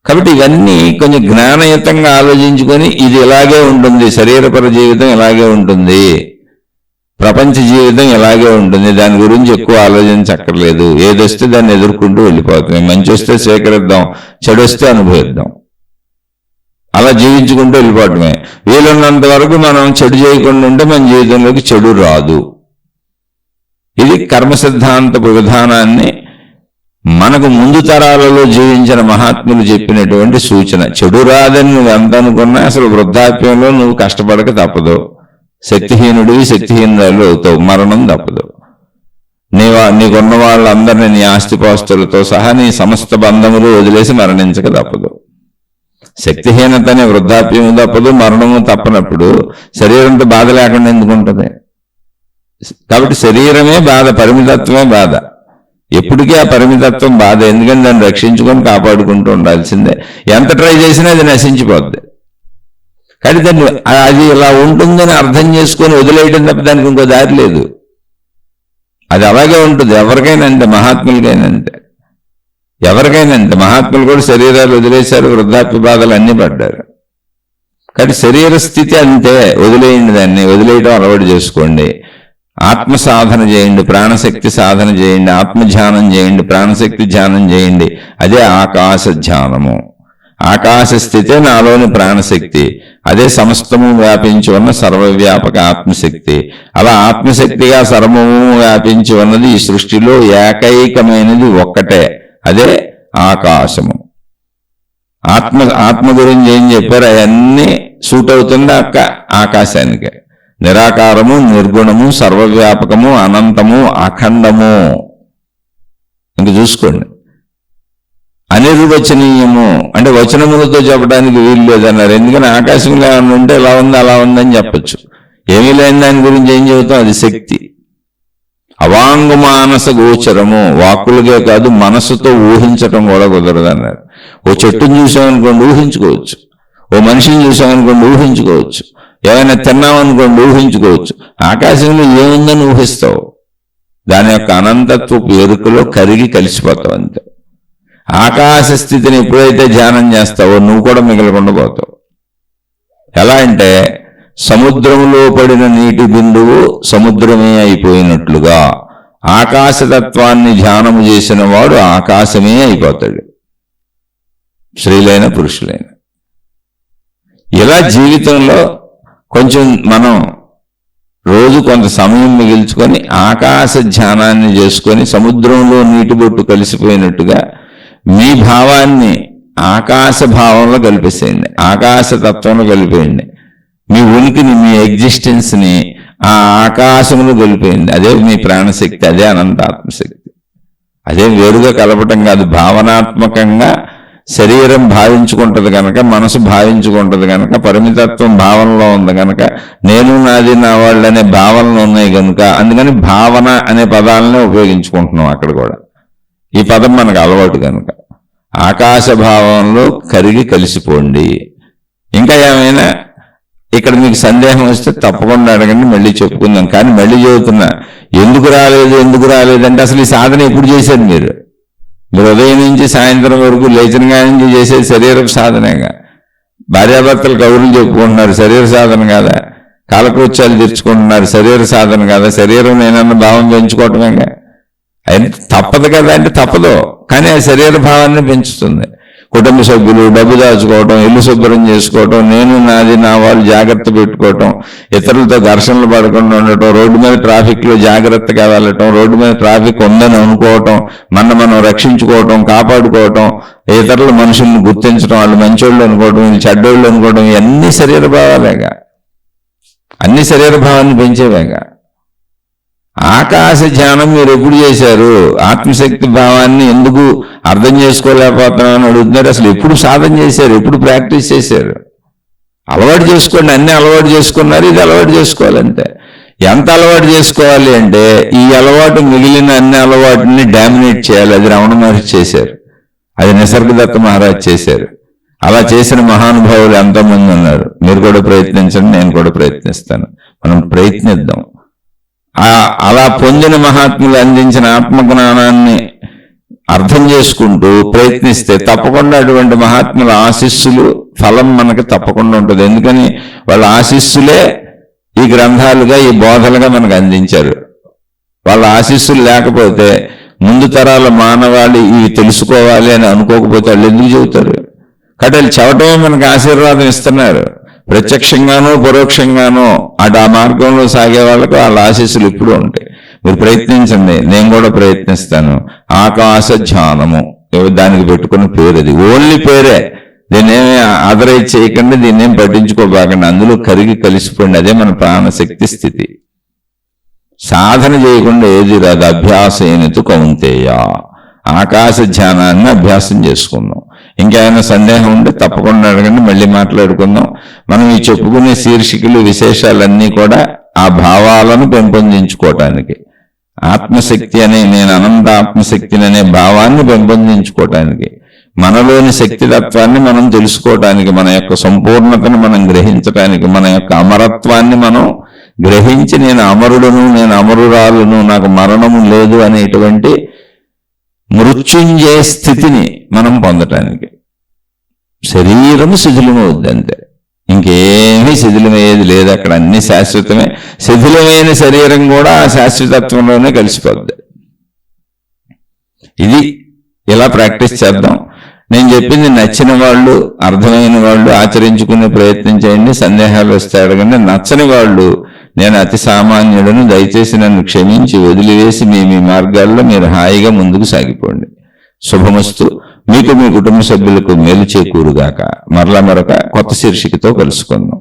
కాబట్టి ఇవన్నీ కొంచెం జ్ఞానయుతంగా ఆలోచించుకొని ఇది ఇలాగే ఉంటుంది, శరీరపర జీవితం ఇలాగే ఉంటుంది, ప్రపంచ జీవితం ఇలాగే ఉంటుంది, దాని గురించి ఎక్కువ ఆలోచించక్కర్లేదు. ఏదొస్తే దాన్ని ఎదుర్కొంటూ వెళ్ళిపోతుంది. మంచి వస్తే స్వీకరిద్దాం, చెడు వస్తే అనుభవిద్దాం, అలా జీవించుకుంటూ వెళ్ళిపోవటమే. వీలున్నంత వరకు మనం చెడు చేయకుండా ఉంటే మన జీవితంలోకి చెడు రాదు. ఇది కర్మ సిద్ధాంతపు విధానాన్ని మనకు ముందు తరాలలో జీవించిన మహాత్ములు చెప్పినటువంటి సూచన. చెడు రాదని నువ్వు ఎంత అనుకున్నా అసలు వృద్ధాప్యంలో నువ్వు కష్టపడక తప్పదు. శక్తిహీనుడివి, శక్తిహీనురాలు అవుతావు. మరణం తప్పదు. నీకున్న వాళ్ళందరినీ నీ ఆస్తిపాస్తులతో సహా నీ సమస్త బంధములు వదిలేసి మరణించక తప్పదు. శక్తిహీనతనే వృద్ధాప్యము తప్పదు, మరణము తప్పనప్పుడు శరీరంతో బాధ లేకుండా ఎందుకు ఉంటుంది? కాబట్టి శరీరమే బాధ, పరిమితత్వమే బాధ. ఎప్పటికీ ఆ పరిమితత్వం బాధ. ఎందుకంటే దాన్ని రక్షించుకొని కాపాడుకుంటూ ఉండాల్సిందే. ఎంత ట్రై చేసినా అది నశించిపోద్ది. కానీ దాన్ని అది ఇలా ఉంటుందని అర్థం చేసుకొని వదిలేయడం తప్ప దానికి ఇంకో దారి లేదు. అది అలాగే ఉంటుంది. ఎవరికైనా అంతే, మహాత్ములకైనా అంతే, ఎవరికైనా అంతే. మహాత్ములు కూడా శరీరాలు వదిలేశారు, వృద్ధాప్య బాధలు అన్నీ పడ్డారు. కానీ శరీర స్థితి అంతే. వదిలేయండి, దాన్ని వదిలేయడం అలవాటు చేసుకోండి. ఆత్మ సాధన చేయండి, ప్రాణశక్తి సాధన చేయండి, ఆత్మధ్యానం చేయండి, ప్రాణశక్తి ధ్యానం చేయండి. అదే ఆకాశ ధ్యానము. ఆకాశ స్థితే నాలోని ప్రాణశక్తి. అదే సమస్తము వ్యాపించి ఉన్న సర్వవ్యాపక ఆత్మశక్తి. అలా ఆత్మశక్తిగా సర్వము వ్యాపించి ఉన్నది ఈ సృష్టిలో ఏకైకమైనది ఒక్కటే, అదే ఆకాశము. ఆత్మ గురించి ఏం చెప్పారు? అవన్నీ సూట్ అవుతుంది ఆకాశానికి. నిరాకారము, నిర్గుణము, సర్వవ్యాపకము, అనంతము, అఖండము. ఇంక చూసుకోండి. అనిర్వచనీయము అంటే వచనములతో చెప్పడానికి వీలు లేదన్నారు. ఎందుకని ఆకాశంలో ఏమన్నా ఉంటే ఎలా ఉంది అలా ఉందని చెప్పచ్చు. ఏమీ లేని దాని గురించి ఏం చెబుతాం? అది శక్తి. అవాంగు మానస గోచరము. వాక్కులకే కాదు, మనసుతో ఊహించటం కూడా కుదరదన్నారు. ఓ చెట్టును చూసామనుకోండి ఊహించుకోవచ్చు, ఓ మనిషిని చూసామనుకోండి ఊహించుకోవచ్చు, ఏమైనా తిన్నామనుకోండి ఊహించుకోవచ్చు. ఆకాశంలో ఏముందని ఊహిస్తావు? దాని యొక్క అనంతత్వపు ఎరుకలో కరిగి కలిసిపోతావు అంతే. ఆకాశ స్థితిని ఎప్పుడైతే ధ్యానం చేస్తావో నువ్వు కూడా మిగలకుండా పోతావు. ఎలా అంటే సముద్రంలో పడిన నీటి బిందువు సముద్రమే అయిపోయినట్లుగా ఆకాశతత్వాన్ని ధ్యానము చేసిన వాడు ఆకాశమే అయిపోతాడు, స్త్రీలైన పురుషులైన. ఇలా జీవితంలో కొంచెం మనం రోజు కొంత సమయం మిగిల్చుకొని ఆకాశ ధ్యానాన్ని చేసుకొని సముద్రంలో నీటి బొట్టు కలిసిపోయినట్టుగా మీ భావాన్ని ఆకాశ భావంలో కలిపేసేయండి, ఆకాశతత్వంలో కలిపేయండి. మీ ఉనికిని, మీ ఎగ్జిస్టెన్స్ని ఆ ఆకాశంలో కలిపేయండి. అదే మీ ప్రాణశక్తి, అదే అనంతాత్మశక్తి. అదే వేరుగా కలపటం కాదు. భావనాత్మకంగా శరీరం భావించుకుంటుంది కనుక, మనసు భావించుకుంటుంది కనుక, పరిమితత్వం భావనలో ఉంది కనుక, నేను నాది నా వాళ్ళు అనే భావనలు ఉన్నాయి కనుక, అందుకని భావన అనే పదాలనే ఉపయోగించుకుంటున్నాం అక్కడ కూడా. ఈ పదం మనకు అలవాటు కనుక ఆకాశ భావంలో కరిగి కలిసిపోండి. ఇంకా ఏమైనా ఇక్కడ మీకు సందేహం వస్తే తప్పకుండా అడగండి, మళ్ళీ చెప్పుకుందాం. కానీ మళ్ళీ చెబుతున్నా, ఎందుకు రాలేదంటే అసలు ఈ సాధన ఎప్పుడు చేశారు మీరు ఉదయం నుంచి సాయంత్రం వరకు లేచిన నుంచి చేసేది శరీర సాధనేగా. భార్యాభర్తలు కబుర్లు చెప్పుకుంటున్నారు, శరీర సాధన కాదా? కాలకృత్యాలు తెచ్చుకుంటున్నారు, శరీర సాధన కాదా? శరీరం నేనన్న భావం పెంచుకోవటమేగా. అది తప్పదు కదా అంటే తప్పదు, కానీ ఆ శరీర భావాన్ని పెంచుతుంది. కుటుంబ సభ్యులు, డబ్బు దాచుకోవటం, ఇల్లు శుభ్రం చేసుకోవటం, నేను నాది నా వాళ్ళు జాగ్రత్త పెట్టుకోవటం, ఇతరులతో ఘర్షణలు పడకుండా ఉండటం, రోడ్డు మీద ట్రాఫిక్లో జాగ్రత్తగా వెళ్ళటం, రోడ్డు మీద ట్రాఫిక్ ఉందని అనుకోవటం, మనం రక్షించుకోవటం, కాపాడుకోవటం, ఇతరుల మనుషుల్ని గుర్తించడం, వాళ్ళు మంచోళ్ళు అనుకోవటం, వీళ్ళు చెడ్డోళ్ళు అనుకోవటం, ఇవన్నీ శరీర భావాలేగా. అన్ని శరీర భావాన్ని పెంచేవేగా. ఆకాశ ధ్యానం మీరు ఎప్పుడు చేశారు? ఆత్మశక్తి భావాన్ని ఎందుకు అర్థం చేసుకోలేకపోతున్నామని అడుగుతున్నారు. అసలు ఎప్పుడు సాధన చేశారు? ఎప్పుడు ప్రాక్టీస్ చేశారు? అలవాటు చేసుకోండి. అన్ని అలవాటు చేసుకున్నారు, ఇది అలవాటు చేసుకోవాలంటే. ఎంత అలవాటు చేసుకోవాలి అంటే ఈ అలవాటు మిగిలిన అన్ని అలవాటుని డామినేట్ చేయాలి. అది రమణ మహర్షి చేశారు, అది నిసర్గదత్త మహారాజ్ చేశారు. అలా చేసిన మహానుభావులు ఎంతోమంది ఉన్నారు. మీరు కూడా ప్రయత్నించండి, నేను కూడా ప్రయత్నిస్తాను. మనం ప్రయత్నిద్దాం. అలా పొందిన మహాత్ములు అందించిన ఆత్మజ్ఞానాన్ని అర్థం చేసుకుంటూ ప్రయత్నిస్తే తప్పకుండా అటువంటి మహాత్ముల ఆశీస్సులు ఫలం మనకు తప్పకుండా ఉంటుంది. ఎందుకని వాళ్ళ ఆశీస్సులే ఈ గ్రంథాలుగా, ఈ బోధలుగా మనకు అందించారు. వాళ్ళ ఆశీస్సులు లేకపోతే ముందు తరాల మానవాళి ఇవి తెలుసుకోవాలి అని అనుకోకపోతే వాళ్ళు ఎందుకు చెబుతారు? కాబట్టి వాళ్ళు చెప్పడమే మనకు ఆశీర్వాదం ఇస్తున్నారు. ప్రత్యక్షంగానో పరోక్షంగానో ఆ మార్గంలో సాగే వాళ్ళకు వాళ్ళ ఆశీస్సులు ఇప్పుడు ఉంటాయి. మీరు ప్రయత్నించండి, నేను కూడా ప్రయత్నిస్తాను. ఆకాశ ధ్యానము దానికి పెట్టుకున్న పేరు, అది ఓన్లీ పేరే. దీన్నేమి ఆదరైజ్ చేయకండి, దీన్నేం పట్టించుకోబాకండి. అందులో కరిగి కలిసిపోండి. అదే మన ప్రాణశక్తి స్థితి. సాధన చేయకుండా ఏది రాదు. అభ్యాసేనతు కౌంతేయ, ఆకాశ ధ్యానాన్ని అభ్యాసం చేసుకుందాం. ఇంకేమైనా సందేహం ఉంటే తప్పకుండా అడగండి, మళ్ళీ మాట్లాడుకుందాం. మనం ఈ చెప్పుకునే శీర్షికలు విశేషాలన్నీ కూడా ఆ భావాలను పెంపొందించుకోవటానికి, ఆత్మశక్తి అనే, నేను అనంత ఆత్మశక్తిని అనే భావాన్ని పెంపొందించుకోవటానికి, మనలోని శక్తితత్వాన్ని మనం తెలుసుకోవటానికి, మన యొక్క సంపూర్ణతను మనం గ్రహించటానికి, మన యొక్క అమరత్వాన్ని మనం గ్రహించి నేను అమరుడును, నేను అమరురాలును, నాకు మరణము లేదు అనేటువంటి మృత్యుంజయ స్థితిని మనం పొందటానికి. శరీరము శిథిలమవుద్ది అంతే, ఇంకేమీ శిథిలమయ్యేది లేదు. అక్కడ అన్ని శాశ్వతమే. శిథిలమైన శరీరం కూడా ఆ శాశ్వతత్వంలోనే కలిసిపోద్ది. ఇది ఇలా ప్రాక్టీస్ చేద్దాం. నేను చెప్పింది నచ్చిన వాళ్ళు, అర్థమైన వాళ్ళు ఆచరించుకునే ప్రయత్నం చేయండి. సందేహాలు వస్తే అడగండి. నచ్చని వాళ్ళు, నేను అతి సామాన్యుడను, దయచేసి నన్ను క్షమించి వదిలివేసి మీ మార్గాల్లో మీరు హాయిగా ముందుకు సాగిపోండి. శుభమస్తు. మీకు, మీ కుటుంబ సభ్యులకు మేలు చేకూరుగాక. మరలా మరొక కొత్త శీర్షికతో కలుసుకుందాం.